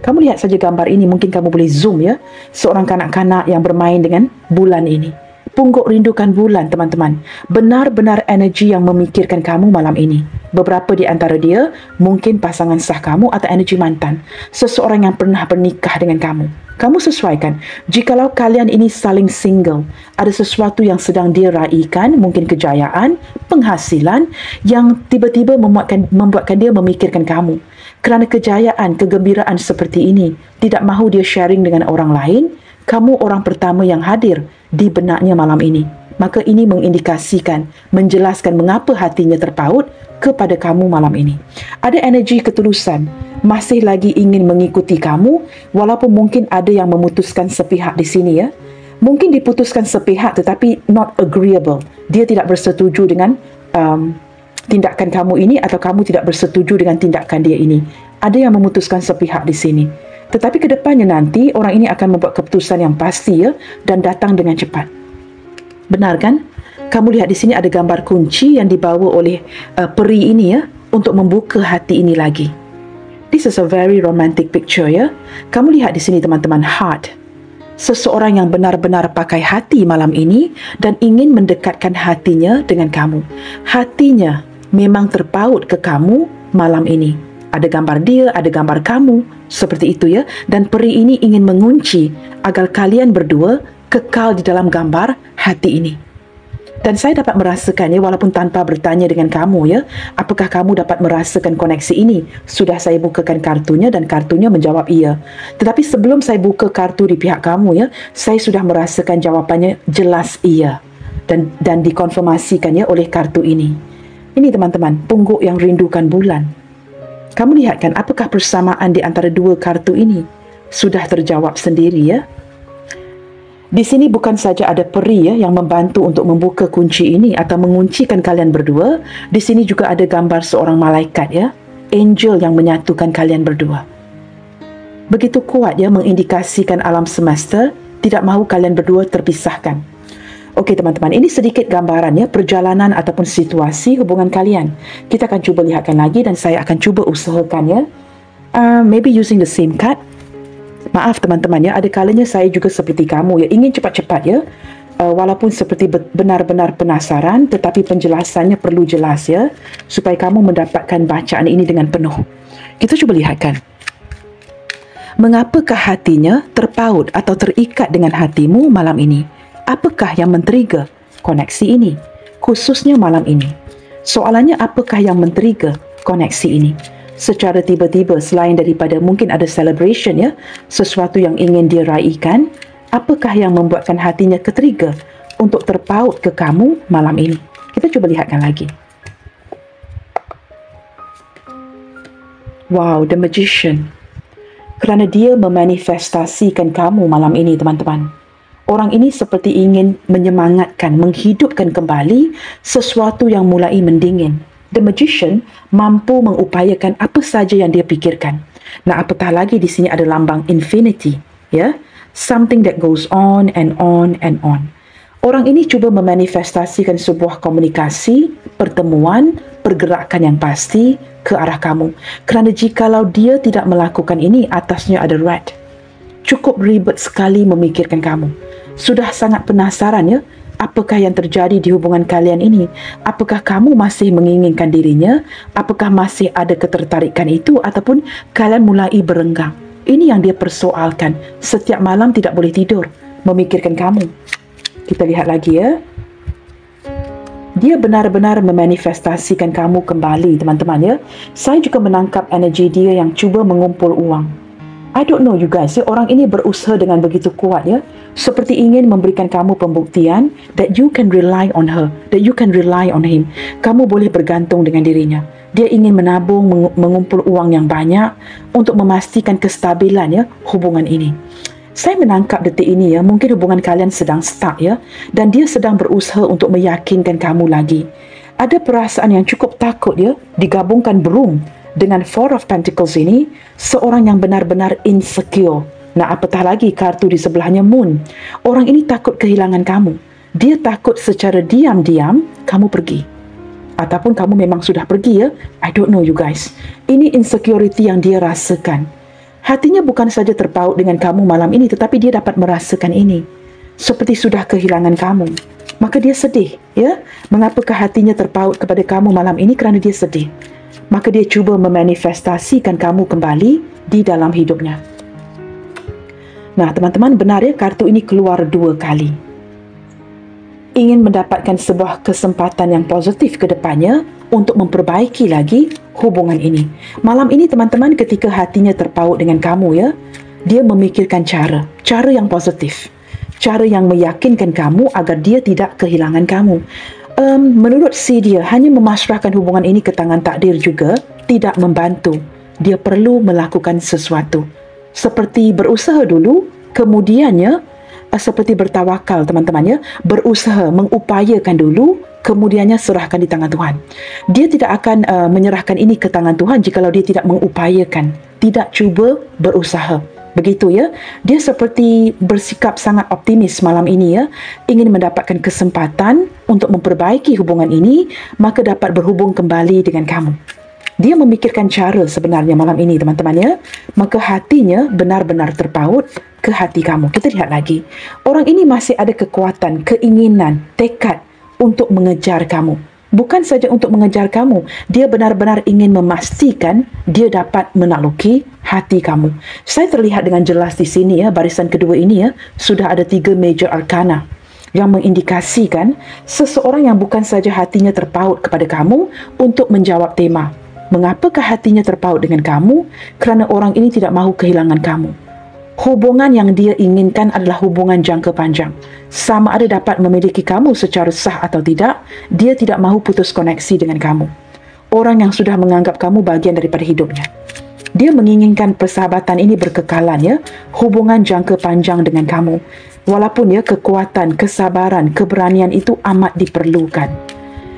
Kamu lihat saja gambar ini, mungkin kamu boleh zoom ya. Seorang kanak-kanak yang bermain dengan bulan ini. Pungguk rindukan bulan teman-teman. Benar-benar energi yang memikirkan kamu malam ini. Beberapa di antara dia mungkin pasangan sah kamu atau energi mantan, seseorang yang pernah bernikah dengan kamu. Kamu sesuaikan. Jikalau kalian ini saling single, ada sesuatu yang sedang dia raikan, mungkin kejayaan, penghasilan yang tiba-tiba membuatkan dia memikirkan kamu. Kerana kejayaan, kegembiraan seperti ini tidak mahu dia sharing dengan orang lain, kamu orang pertama yang hadir di benaknya malam ini. Maka ini mengindikasikan, menjelaskan mengapa hatinya terpaut kepada kamu malam ini. Ada energi ketulusan, masih lagi ingin mengikuti kamu, walaupun mungkin ada yang memutuskan sepihak di sini ya. Mungkin diputuskan sepihak tetapi not agreeable. Dia tidak bersetuju dengan tindakan kamu ini, atau kamu tidak bersetuju dengan tindakan dia ini. Ada yang memutuskan sepihak di sini. Tetapi ke depannya nanti, orang ini akan membuat keputusan yang pasti ya, dan datang dengan cepat. Benar kan? Kamu lihat di sini ada gambar kunci yang dibawa oleh peri ini ya, untuk membuka hati ini lagi. This is a very romantic picture ya. Kamu lihat di sini teman-teman, heart. Seseorang yang benar-benar pakai hati malam ini dan ingin mendekatkan hatinya dengan kamu. Hatinya memang terpaut ke kamu malam ini. Ada gambar dia, ada gambar kamu, seperti itu ya. Dan peri ini ingin mengunci agar kalian berdua kekal di dalam gambar hati ini. Dan saya dapat merasakan ya, walaupun tanpa bertanya dengan kamu ya, apakah kamu dapat merasakan koneksi ini? Sudah saya bukakan kartunya dan kartunya menjawab iya. Tetapi sebelum saya buka kartu di pihak kamu ya, saya sudah merasakan jawapannya jelas iya. Dan dikonfirmasikan ya oleh kartu ini. Ini teman-teman, pungguk yang rindukan bulan. Kamu lihat kan apakah persamaan di antara dua kartu ini? Sudah terjawab sendiri ya. Di sini bukan saja ada peri ya yang membantu untuk membuka kunci ini atau menguncikan kalian berdua. Di sini juga ada gambar seorang malaikat ya, angel yang menyatukan kalian berdua. Begitu kuat ya mengindikasikan alam semesta tidak mahu kalian berdua terpisahkan. Okey teman-teman, ini sedikit gambaran ya perjalanan ataupun situasi hubungan kalian. Kita akan cuba lihatkan lagi dan saya akan cuba usahakan ya. Maybe using the same card. Maaf teman-teman ya, ada kalanya saya juga seperti kamu ya, ingin cepat-cepat ya. Walaupun seperti benar-benar penasaran, tetapi penjelasannya perlu jelas ya, supaya kamu mendapatkan bacaan ini dengan penuh. Kita cuba lihatkan. Mengapakah hatinya terpaut atau terikat dengan hatimu malam ini? Apakah yang men-trigger koneksi ini? Khususnya malam ini. Soalannya, apakah yang men-trigger koneksi ini? Secara tiba-tiba, selain daripada mungkin ada celebration ya, sesuatu yang ingin diraihkan, apakah yang membuatkan hatinya ke-trigger untuk terpaut ke kamu malam ini? Kita cuba lihatkan lagi. Wow, the magician. Kerana dia memanifestasikan kamu malam ini teman-teman. Orang ini seperti ingin menyemangatkan, menghidupkan kembali sesuatu yang mulai mendingin. The magician mampu mengupayakan apa saja yang dia pikirkan. Nah, apatah lagi di sini ada lambang infinity, ya. Something that goes on and on and on. Orang ini cuba memanifestasikan sebuah komunikasi, pertemuan, pergerakan yang pasti ke arah kamu. Kerana jikalau dia tidak melakukan ini, atasnya ada red. Cukup ribet sekali memikirkan kamu. Sudah sangat penasaran ya, apakah yang terjadi di hubungan kalian ini? Apakah kamu masih menginginkan dirinya? Apakah masih ada ketertarikan itu? Ataupun kalian mulai berenggang? Ini yang dia persoalkan. Setiap malam tidak boleh tidur, memikirkan kamu. Kita lihat lagi ya. Dia benar-benar memanifestasikan kamu kembali, teman-teman ya. Saya juga menangkap energi dia yang cuba mengumpul uang. I don't know you guys, ya, orang ini berusaha dengan begitu kuat ya, seperti ingin memberikan kamu pembuktian that you can rely on her, that you can rely on him. Kamu boleh bergantung dengan dirinya. Dia ingin menabung, mengumpul uang yang banyak untuk memastikan kestabilan ya hubungan ini. Saya menangkap detik ini ya, mungkin hubungan kalian sedang stuck ya, dan dia sedang berusaha untuk meyakinkan kamu lagi. Ada perasaan yang cukup takut ya, digabungkan broom dengan Four of Pentacles ini, seorang yang benar-benar insecure. Nah, apatah lagi kartu di sebelahnya Moon. Orang ini takut kehilangan kamu. Dia takut secara diam-diam kamu pergi. Ataupun kamu memang sudah pergi ya. I don't know you guys. Ini insecurity yang dia rasakan. Hatinya bukan saja terpaut dengan kamu malam ini, tetapi dia dapat merasakan ini. Seperti sudah kehilangan kamu. maka dia sedih, ya. Mengapakah hatinya terpaut kepada kamu malam ini? Kerana dia sedih. Maka dia cuba memanifestasikan kamu kembali di dalam hidupnya. Nah, teman-teman, benar ya, kartu ini keluar 2 kali. Ingin mendapatkan sebuah kesempatan yang positif ke depannya untuk memperbaiki lagi hubungan ini. Malam ini, teman-teman, ketika hatinya terpaut dengan kamu, ya, dia memikirkan cara yang positif. Cara yang meyakinkan kamu agar dia tidak kehilangan kamu. Menurut dia, hanya memasrahkan hubungan ini ke tangan takdir juga tidak membantu. Dia perlu melakukan sesuatu. Seperti berusaha dulu, kemudiannya seperti bertawakal, teman-teman, ya. Berusaha, mengupayakan dulu, kemudiannya serahkan di tangan Tuhan. Dia tidak akan menyerahkan ini ke tangan Tuhan jikalau dia tidak mengupayakan, tidak cuba berusaha. Begitu, ya. Dia seperti bersikap sangat optimis malam ini, ya. Ingin mendapatkan kesempatan untuk memperbaiki hubungan ini, maka dapat berhubung kembali dengan kamu. Dia memikirkan cara sebenarnya malam ini, teman-teman, ya. Maka hatinya benar-benar terpaut ke hati kamu. Kita lihat lagi. Orang ini masih ada kekuatan, keinginan, tekad untuk mengejar kamu. Bukan saja untuk mengejar kamu, dia benar-benar ingin memastikan dia dapat menakluki hati kamu. Saya terlihat dengan jelas di sini, ya, barisan kedua ini, ya, sudah ada 3 major arcana yang mengindikasikan seseorang yang bukan saja hatinya terpaut kepada kamu untuk menjawab tema. Mengapakah hatinya terpaut dengan kamu? Kerana orang ini tidak mahu kehilangan kamu. Hubungan yang dia inginkan adalah hubungan jangka panjang. Sama ada dapat memiliki kamu secara sah atau tidak, dia tidak mahu putus koneksi dengan kamu. Orang yang sudah menganggap kamu bagian daripada hidupnya. Dia menginginkan persahabatan ini berkekalan, ya, hubungan jangka panjang dengan kamu. Walaupun, ya, kekuatan, kesabaran, keberanian itu amat diperlukan.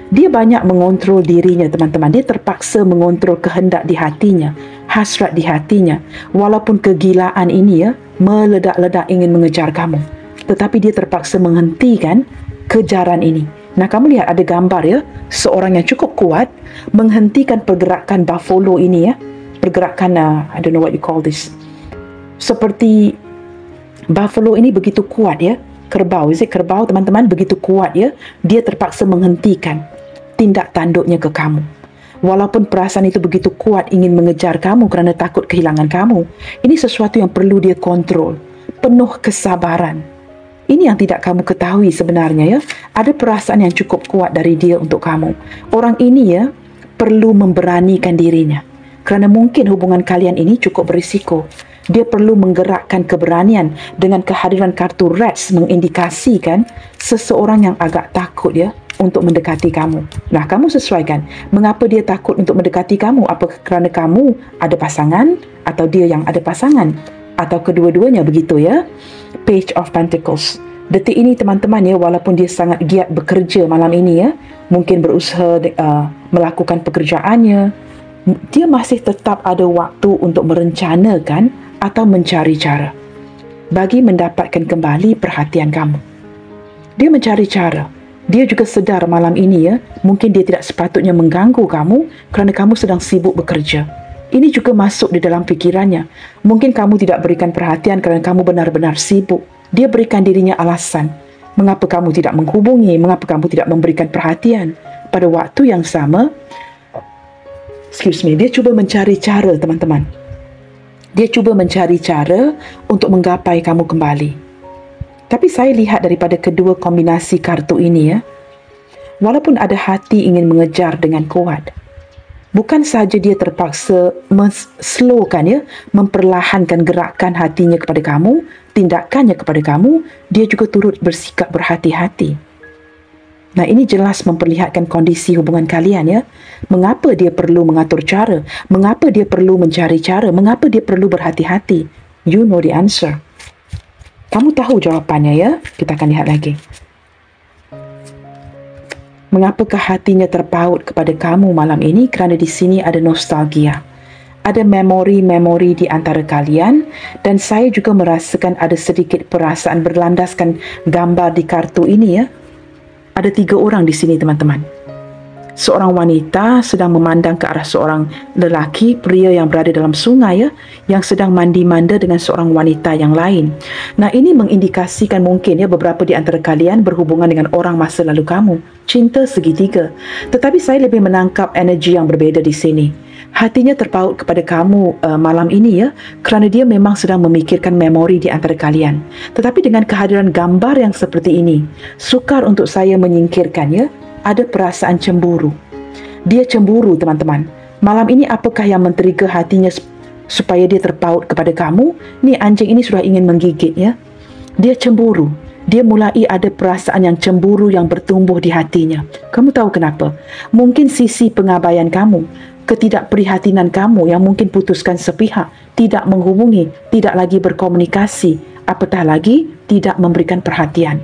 Dia banyak mengontrol dirinya, teman-teman. Dia terpaksa mengontrol kehendak di hatinya, hasrat di hatinya. Walaupun kegilaan ini, ya, meledak-ledak ingin mengejar kamu, tetapi dia terpaksa menghentikan kejaran ini. Nah, kamu lihat ada gambar, ya, seorang yang cukup kuat menghentikan pergerakan buffalo ini, ya. Pergerakan, I don't know what you call this. Seperti buffalo ini begitu kuat, ya. Kerbau, kerbau, teman-teman, begitu kuat, ya. Dia terpaksa menghentikan tindak tanduknya ke kamu. Walaupun perasaan itu begitu kuat ingin mengejar kamu kerana takut kehilangan kamu, ini sesuatu yang perlu dia kontrol. Penuh kesabaran. Ini yang tidak kamu ketahui sebenarnya, ya. Ada perasaan yang cukup kuat dari dia untuk kamu. Orang ini, ya, perlu memberanikan dirinya. Kerana mungkin hubungan kalian ini cukup berisiko. Dia perlu menggerakkan keberanian. Dengan kehadiran kartu Rats mengindikasikan seseorang yang agak takut, ya, untuk mendekati kamu. Nah, kamu sesuaikan. Mengapa dia takut untuk mendekati kamu? Apakah kerana kamu ada pasangan? Atau dia yang ada pasangan? Atau kedua-duanya, begitu, ya? Page of Pentacles. Detik ini, teman-teman, ya, walaupun dia sangat giat bekerja malam ini, ya, mungkin berusaha melakukan pekerjaannya, dia masih tetap ada waktu untuk merencanakan atau mencari cara bagi mendapatkan kembali perhatian kamu. Dia mencari cara. Dia juga sedar malam ini, ya, mungkin dia tidak sepatutnya mengganggu kamu kerana kamu sedang sibuk bekerja. Ini juga masuk di dalam fikirannya. Mungkin kamu tidak berikan perhatian kerana kamu benar-benar sibuk. Dia berikan dirinya alasan. Mengapa kamu tidak menghubungi? Mengapa kamu tidak memberikan perhatian? Pada waktu yang sama, dia cuba mencari cara, teman-teman. Dia cuba mencari cara untuk menggapai kamu kembali. Tapi saya lihat daripada kedua kombinasi kartu ini, ya, walaupun ada hati ingin mengejar dengan kuat, bukan saja dia terpaksa slowkan, ya, memperlahankan gerakan hatinya kepada kamu, tindakannya kepada kamu, dia juga turut bersikap berhati-hati. Nah, ini jelas memperlihatkan kondisi hubungan kalian, ya. Mengapa dia perlu mengatur cara? Mengapa dia perlu mencari cara? Mengapa dia perlu berhati-hati? You know the answer. Kamu tahu jawapannya, ya. Kita akan lihat lagi. Mengapakah hatinya terpaut kepada kamu malam ini? Kerana di sini ada nostalgia. Ada memori-memori di antara kalian, dan saya juga merasakan ada sedikit perasaan berlandaskan gambar di kartu ini, ya. Ada 3 orang di sini, teman-teman. Seorang wanita sedang memandang ke arah seorang lelaki, pria yang berada dalam sungai ya, yang sedang mandi-manda dengan seorang wanita yang lain. Nah, ini mengindikasikan mungkin ya beberapa di antara kalian berhubungan dengan orang masa lalu kamu. Cinta segitiga. Tetapi saya lebih menangkap energi yang berbeza di sini. Hatinya terpaut kepada kamu malam ini ya, kerana dia memang sedang memikirkan memori di antara kalian. Tetapi dengan kehadiran gambar yang seperti ini, sukar untuk saya menyingkirkan ya, ada perasaan cemburu. Dia cemburu, teman-teman. Malam ini apakah yang men-trigger hatinya supaya dia terpaut kepada kamu? Ni anjing ini sudah ingin menggigit ya. Dia cemburu. Dia mulai ada perasaan yang cemburu yang bertumbuh di hatinya. Kamu tahu kenapa? Mungkin sisi pengabaian kamu, ketidakprihatinan kamu yang mungkin putuskan sepihak, tidak menghubungi, tidak lagi berkomunikasi, apatah lagi tidak memberikan perhatian.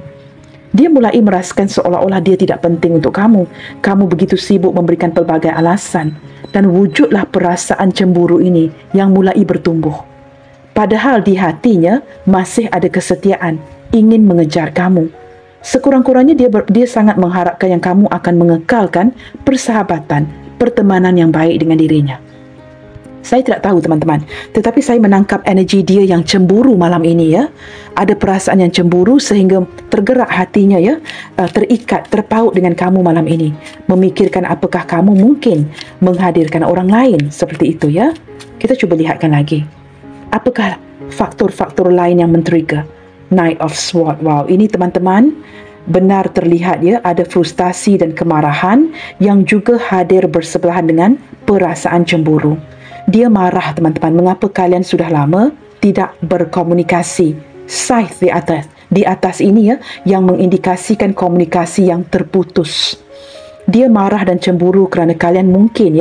Dia mulai merasakan seolah-olah dia tidak penting untuk kamu. Kamu begitu sibuk memberikan pelbagai alasan. Dan wujudlah perasaan cemburu ini yang mulai bertumbuh. Padahal di hatinya masih ada kesetiaan, ingin mengejar kamu. Sekurang-kurangnya dia sangat mengharapkan yang kamu akan mengekalkan persahabatan, pertemanan yang baik dengan dirinya. Saya tidak tahu teman-teman, tetapi saya menangkap energi dia yang cemburu malam ini ya. Ada perasaan yang cemburu sehingga tergerak hatinya ya, terikat, terpaut dengan kamu malam ini. Memikirkan apakah kamu mungkin menghadirkan orang lain seperti itu ya. Kita cuba lihatkan lagi. Apakah faktor-faktor lain yang men-trigger Knight of Swords? Wow, ini teman-teman benar terlihat ya, ada frustasi dan kemarahan yang juga hadir bersebelahan dengan perasaan cemburu. Dia marah teman-teman, mengapa kalian sudah lama tidak berkomunikasi. Scythe di atas ini ya, yang mengindikasikan komunikasi yang terputus. Dia marah dan cemburu kerana kalian mungkin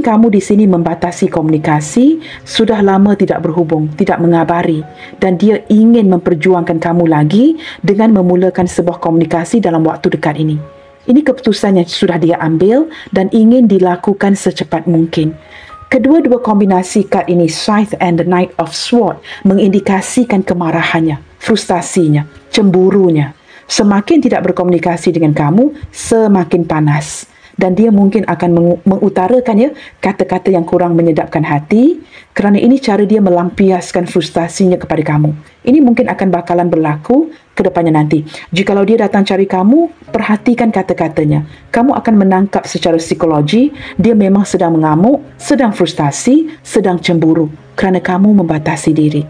kamu di sini membatasi komunikasi, sudah lama tidak berhubung, tidak mengabari, dan dia ingin memperjuangkan kamu lagi dengan memulakan sebuah komunikasi dalam waktu dekat ini. Ini keputusan yang sudah dia ambil dan ingin dilakukan secepat mungkin. Kedua-dua kombinasi kad ini, Scythe and the Knight of Swords, mengindikasikan kemarahannya, frustasinya, cemburunya. Semakin tidak berkomunikasi dengan kamu, semakin panas. Dan dia mungkin akan mengutarakan kata-kata yang kurang menyedapkan hati, kerana ini cara dia melampiaskan frustasinya kepada kamu. Ini mungkin akan bakalan berlaku ke depannya nanti. Jikalau dia datang cari kamu, perhatikan kata-katanya. Kamu akan menangkap secara psikologi, dia memang sedang mengamuk, sedang frustasi, sedang cemburu, kerana kamu membatasi diri.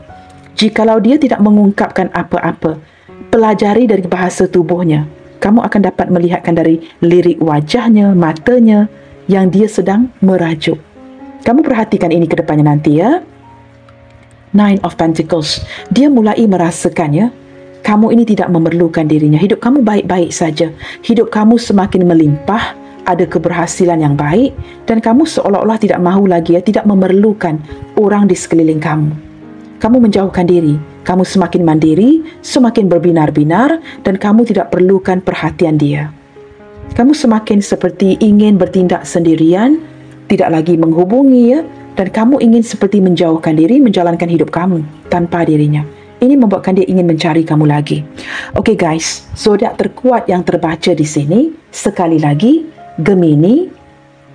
Jikalau dia tidak mengungkapkan apa-apa, pelajari dari bahasa tubuhnya. Kamu akan dapat melihatkan dari lirik wajahnya, matanya, yang dia sedang merajuk. Kamu perhatikan ini ke depannya nanti ya. Nine of Pentacles. Dia mulai merasakan kamu ini tidak memerlukan dirinya. Hidup kamu baik-baik saja. Hidup kamu semakin melimpah, ada keberhasilan yang baik, dan kamu seolah-olah tidak mahu lagi tidak memerlukan orang di sekeliling kamu. Kamu menjauhkan diri. Kamu semakin mandiri, semakin berbinar-binar, dan kamu tidak perlukan perhatian dia. Kamu semakin seperti ingin bertindak sendirian, tidak lagi menghubungi dan kamu ingin seperti menjauhkan diri, menjalankan hidup kamu tanpa dirinya. Ini membuatkan dia ingin mencari kamu lagi. Okey guys, zodiak terkuat yang terbaca di sini, sekali lagi, Gemini,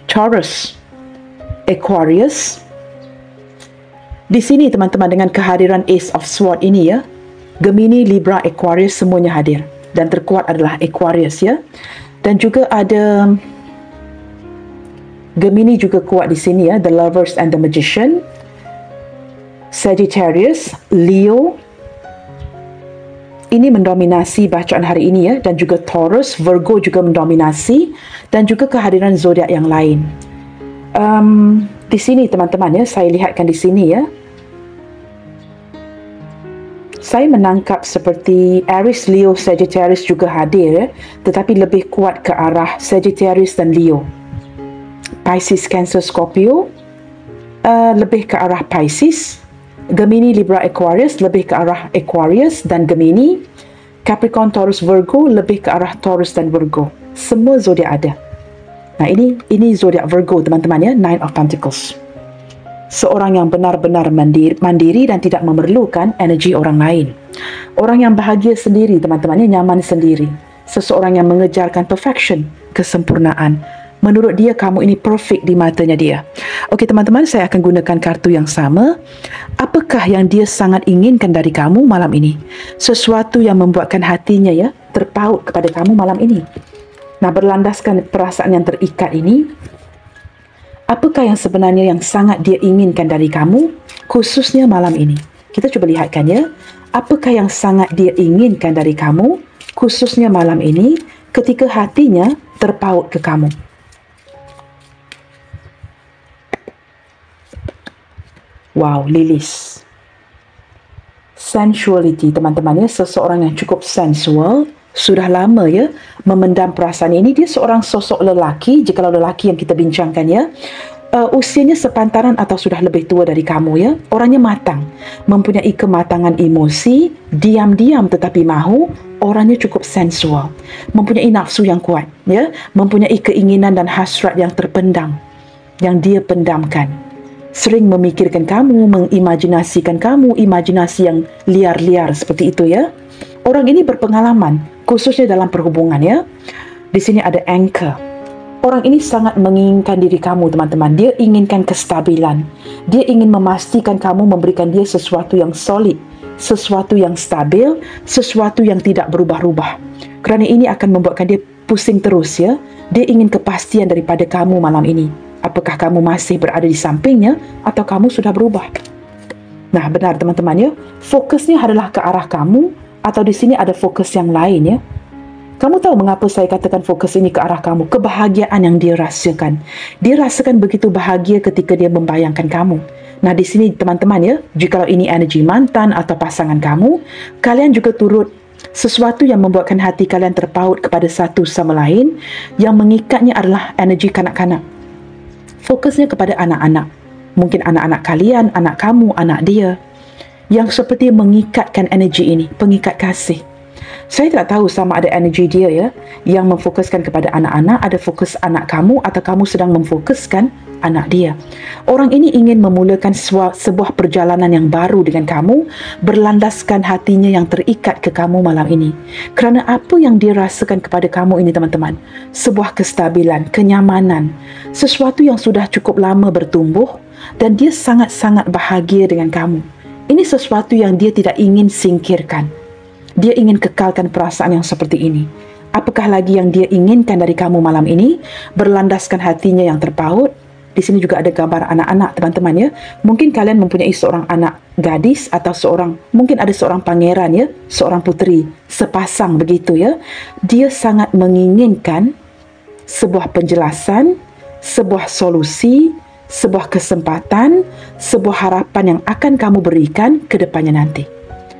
Taurus, Aquarius. Di sini teman-teman, dengan kehadiran Ace of Swords ini Gemini, Libra, Aquarius semuanya hadir. Dan terkuat adalah Aquarius Dan juga ada Gemini juga kuat di sini The Lovers and the Magician, Sagittarius, Leo. Ini mendominasi bacaan hari ini dan juga Taurus, Virgo juga mendominasi, dan juga kehadiran zodiak yang lain. Di sini teman-teman saya lihatkan di sini saya menangkap seperti Aries, Leo, Sagittarius juga hadir tetapi lebih kuat ke arah Sagittarius dan Leo. Pisces, Cancer, Scorpio lebih ke arah Pisces. Gemini, Libra, Aquarius lebih ke arah Aquarius dan Gemini. Capricorn, Taurus, Virgo lebih ke arah Taurus dan Virgo. Semua zodiak ada. Nah, ini zodiak Virgo teman-teman Nine of Pentacles. Seorang yang benar-benar mandiri dan tidak memerlukan energi orang lain. Orang yang bahagia sendiri teman-teman nyaman sendiri. Seseorang yang mengejarkan perfection, kesempurnaan. Menurut dia, kamu ini perfect di matanya dia. Okey teman-teman, saya akan gunakan kartu yang sama. Apakah yang dia sangat inginkan dari kamu malam ini? Sesuatu yang membuatkan hatinya ya terpaut kepada kamu malam ini. Nah, berlandaskan perasaan yang terikat ini, apakah yang sebenarnya yang sangat dia inginkan dari kamu, khususnya malam ini? Kita cuba lihatkan ya. Apakah yang sangat dia inginkan dari kamu, khususnya malam ini, ketika hatinya terpaut ke kamu? Wow, Lilis. Sensuality, teman-teman ya. Seseorang yang cukup sensual, sudah lama ya memendam perasaan ini. Dia seorang sosok lelaki, jikalau lelaki yang kita bincangkan ya. Usianya sepantaran atau sudah lebih tua dari kamu ya. Orangnya matang, mempunyai kematangan emosi, diam-diam tetapi mahu. Orangnya cukup sensual, mempunyai nafsu yang kuat ya, mempunyai keinginan dan hasrat yang terpendam, yang dia pendamkan. Sering memikirkan kamu, mengimajinasikan kamu, imajinasi yang liar-liar seperti itu ya. Orang ini berpengalaman, khususnya dalam perhubungan ya. Di sini ada anchor. Orang ini sangat menginginkan diri kamu, teman-teman. Dia inginkan kestabilan. Dia ingin memastikan kamu memberikan dia sesuatu yang solid, sesuatu yang stabil, sesuatu yang tidak berubah-ubah. Kerana ini akan membuatkan dia pusing terus ya. Dia ingin kepastian daripada kamu malam ini. Apakah kamu masih berada di sampingnya atau kamu sudah berubah? Nah, benar teman-teman ya. Fokusnya adalah ke arah kamu atau di sini ada fokus yang lain ya. Kamu tahu mengapa saya katakan fokus ini ke arah kamu? Kebahagiaan yang dia rasakan. Dia rasakan begitu bahagia ketika dia membayangkan kamu. Nah, di sini teman-teman ya, jikalau ini energi mantan atau pasangan kamu, kalian juga turut sesuatu yang membuatkan hati kalian terpaut kepada satu sama lain. Yang mengikatnya adalah energi kanak-kanak. Fokusnya kepada anak-anak. Mungkin anak-anak kalian, anak kamu, anak dia. Yang seperti mengikatkan energi ini, pengikat kasih. Saya tak tahu sama ada energi dia ya, yang memfokuskan kepada anak-anak, ada fokus anak kamu atau kamu sedang memfokuskan anak dia. Orang ini ingin memulakan sebuah perjalanan yang baru dengan kamu, berlandaskan hatinya yang terikat ke kamu malam ini. Kerana apa yang dia rasakan kepada kamu ini teman-teman? Sebuah kestabilan, kenyamanan, sesuatu yang sudah cukup lama bertumbuh dan dia sangat-sangat bahagia dengan kamu. Ini sesuatu yang dia tidak ingin singkirkan. Dia ingin kekalkan perasaan yang seperti ini. Apakah lagi yang dia inginkan dari kamu malam ini? Berlandaskan hatinya yang terpaut. Di sini juga ada gambar anak-anak teman-teman ya. Mungkin kalian mempunyai seorang anak gadis atau mungkin ada seorang pangeran ya, seorang puteri, sepasang begitu ya. Dia sangat menginginkan sebuah penjelasan, sebuah solusi, sebuah kesempatan, sebuah harapan yang akan kamu berikan ke depannya nanti.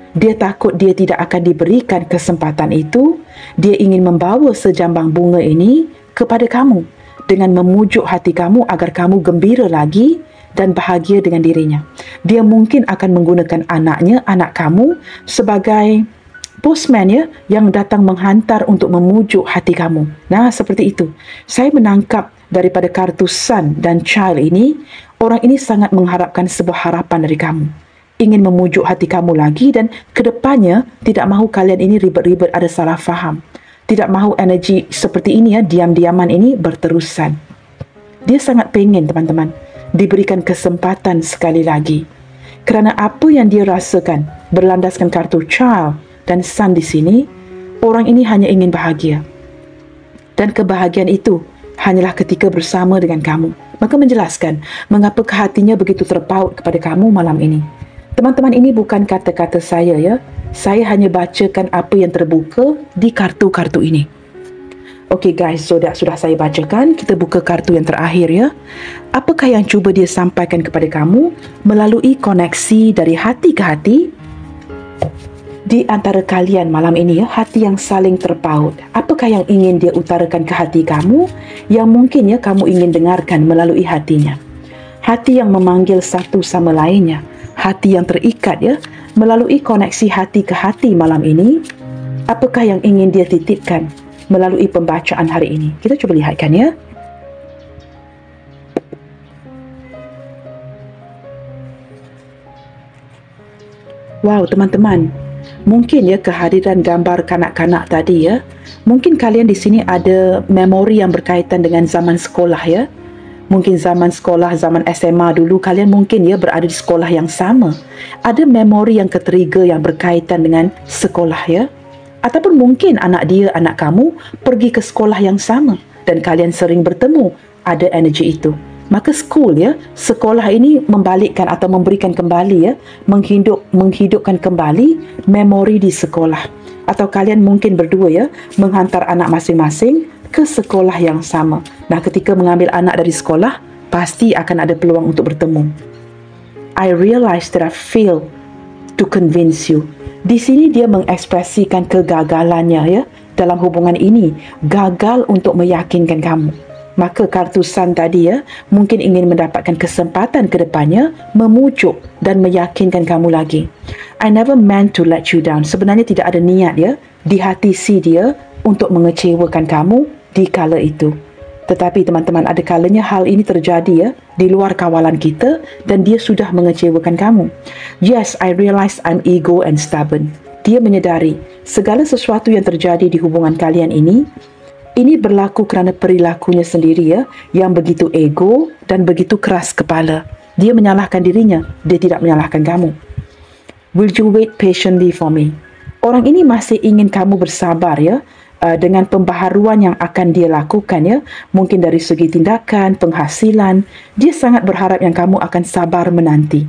Dia takut dia tidak akan diberikan kesempatan itu. Dia ingin membawa sejambang bunga ini kepada kamu dengan memujuk hati kamu agar kamu gembira lagi dan bahagia dengan dirinya. Dia mungkin akan menggunakan anaknya, anak kamu sebagai postman ya, yang datang menghantar untuk memujuk hati kamu. Nah, seperti itu. Saya menangkap daripada kartu Sun dan Child ini, orang ini sangat mengharapkan sebuah harapan dari kamu. Ingin memujuk hati kamu lagi dan kedepannya tidak mahu kalian ini ribet-ribet ada salah faham. Tidak mahu energi seperti ini ya, diam-diaman ini berterusan. Dia sangat pengen teman-teman diberikan kesempatan sekali lagi. Kerana apa yang dia rasakan berlandaskan kartu Child dan Sun di sini, orang ini hanya ingin bahagia. Dan kebahagiaan itu hanyalah ketika bersama dengan kamu. Maka menjelaskan mengapa hatinya begitu terpaut kepada kamu malam ini. Teman-teman, ini bukan kata-kata saya ya. Saya hanya bacakan apa yang terbuka di kartu-kartu ini. Okey guys, sudah saya bacakan. Kita buka kartu yang terakhir ya. Apakah yang cuba dia sampaikan kepada kamu melalui koneksi dari hati ke hati di antara kalian malam ini ya, hati yang saling terpaut. Apakah yang ingin dia utarakan ke hati kamu yang mungkin ya kamu ingin dengarkan melalui hatinya? Hati yang memanggil satu sama lainnya, hati yang terikat ya, melalui koneksi hati ke hati malam ini. Apakah yang ingin dia titipkan melalui pembacaan hari ini? Kita cuba lihatkan ya. Wow teman-teman, Mungkin ya kehadiran gambar kanak-kanak tadi ya. Mungkin kalian di sini ada memori yang berkaitan dengan zaman sekolah ya. Mungkin zaman sekolah, zaman SMA dulu kalian mungkin ya berada di sekolah yang sama. Ada memori yang ketrigger yang berkaitan dengan sekolah ya. Ataupun mungkin anak dia, anak kamu pergi ke sekolah yang sama dan kalian sering bertemu. Ada energi itu. Maka school ya, sekolah ini membalikkan atau memberikan kembali ya, menghidupkan kembali memori di sekolah. Atau kalian mungkin berdua ya, menghantar anak masing-masing ke sekolah yang sama. Nah, ketika mengambil anak dari sekolah, pasti akan ada peluang untuk bertemu. I realize that I failed to convince you. Di sini dia mengekspresikan kegagalannya ya dalam hubungan ini, gagal untuk meyakinkan kamu. Maka kartu Sun tadi ya, mungkin ingin mendapatkan kesempatan ke depannya memujuk dan meyakinkan kamu lagi. I never meant to let you down. Sebenarnya tidak ada niat ya di hati si dia untuk mengecewakan kamu di kala itu. Tetapi teman-teman, ada kalanya hal ini terjadi ya di luar kawalan kita dan dia sudah mengecewakan kamu. Yes, I realize I'm ego and stubborn. Dia menyedari segala sesuatu yang terjadi di hubungan kalian ini berlaku kerana perilakunya sendiri ya, yang begitu ego dan begitu keras kepala. Dia menyalahkan dirinya, dia tidak menyalahkan kamu. Will you wait patiently for me? Orang ini masih ingin kamu bersabar ya, dengan pembaharuan yang akan dia lakukan ya, mungkin dari segi tindakan, penghasilan. Dia sangat berharap yang kamu akan sabar menanti.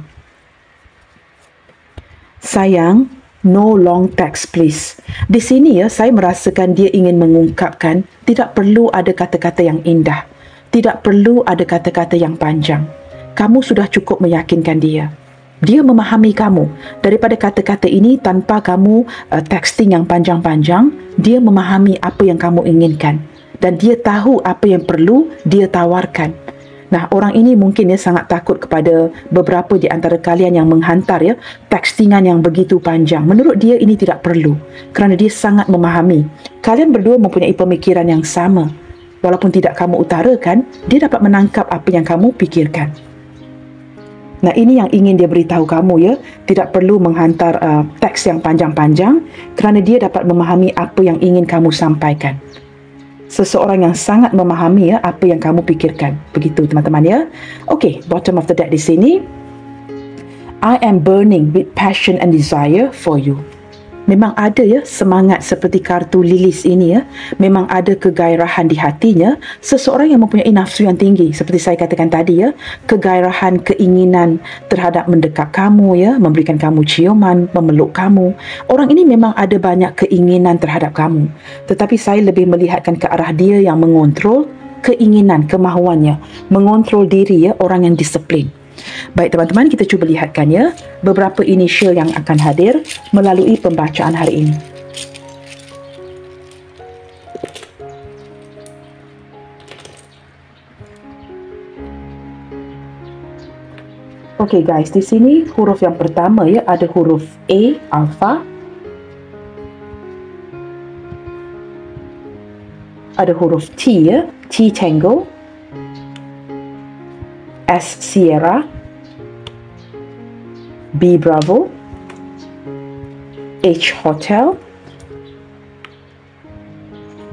Sayang, no long text please. Di sini ya, saya merasakan dia ingin mengungkapkan tidak perlu ada kata-kata yang indah, tidak perlu ada kata-kata yang panjang. Kamu sudah cukup meyakinkan dia. Dia memahami kamu. Daripada kata-kata ini, tanpa kamu texting yang panjang-panjang, dia memahami apa yang kamu inginkan. Dan dia tahu apa yang perlu dia tawarkan. Nah, orang ini mungkin ya sangat takut kepada beberapa di antara kalian yang menghantar ya textingan yang begitu panjang. Menurut dia ini tidak perlu. Kerana dia sangat memahami. Kalian berdua mempunyai pemikiran yang sama. Walaupun tidak kamu utarakan, dia dapat menangkap apa yang kamu pikirkan. Nah, ini yang ingin dia beritahu kamu ya. Tidak perlu menghantar teks yang panjang-panjang kerana dia dapat memahami apa yang ingin kamu sampaikan. Seseorang yang sangat memahami ya apa yang kamu pikirkan. Begitu teman-teman ya. Okey, bottom of the deck di sini. I am burning with passion and desire for you. Memang ada ya semangat seperti kartu Lilis ini ya. Memang ada kegairahan di hatinya. Seseorang yang mempunyai nafsu yang tinggi. Seperti saya katakan tadi ya. Kegairahan, keinginan terhadap mendekat kamu ya. Memberikan kamu ciuman, memeluk kamu. Orang ini memang ada banyak keinginan terhadap kamu. Tetapi saya lebih melihatkan ke arah dia yang mengontrol keinginan, kemahuannya. Mengontrol diri ya, orang yang disiplin. Baik teman-teman, kita cuba lihatkan ya beberapa inisial yang akan hadir melalui pembacaan hari ini. Okey guys, di sini huruf yang pertama ya ada huruf A, Alpha. Ada huruf T ya, T Tango. S Sierra, B Bravo, H Hotel,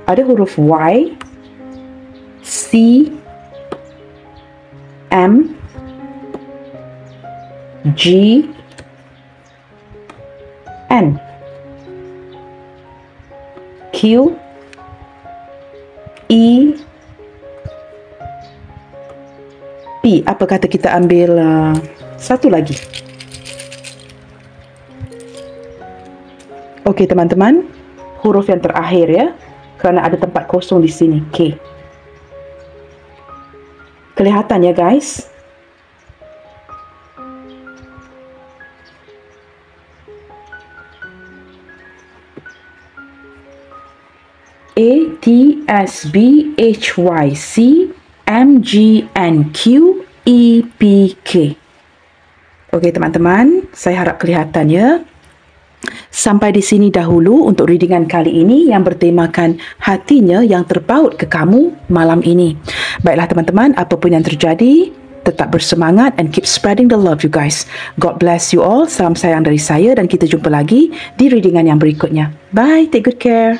ada huruf Y, C, M, G, N, Q, E, P. Apa kata kita ambil satu lagi? Okey teman-teman, huruf yang terakhir ya, kerana ada tempat kosong di sini, K. Kelihatan ya guys? A, T, S, B, H, Y, C, M, G, N, Q, E, P, K. Okey teman-teman, saya harap kelihatan ya. Sampai di sini dahulu untuk readingan kali ini yang bertemakan hatinya yang terpaut ke kamu malam ini. Baiklah teman-teman, apapun yang terjadi, Tetap bersemangat and keep spreading the love, you guys. God bless you all. Salam sayang dari saya dan kita jumpa lagi di readingan yang berikutnya. Bye, take good care.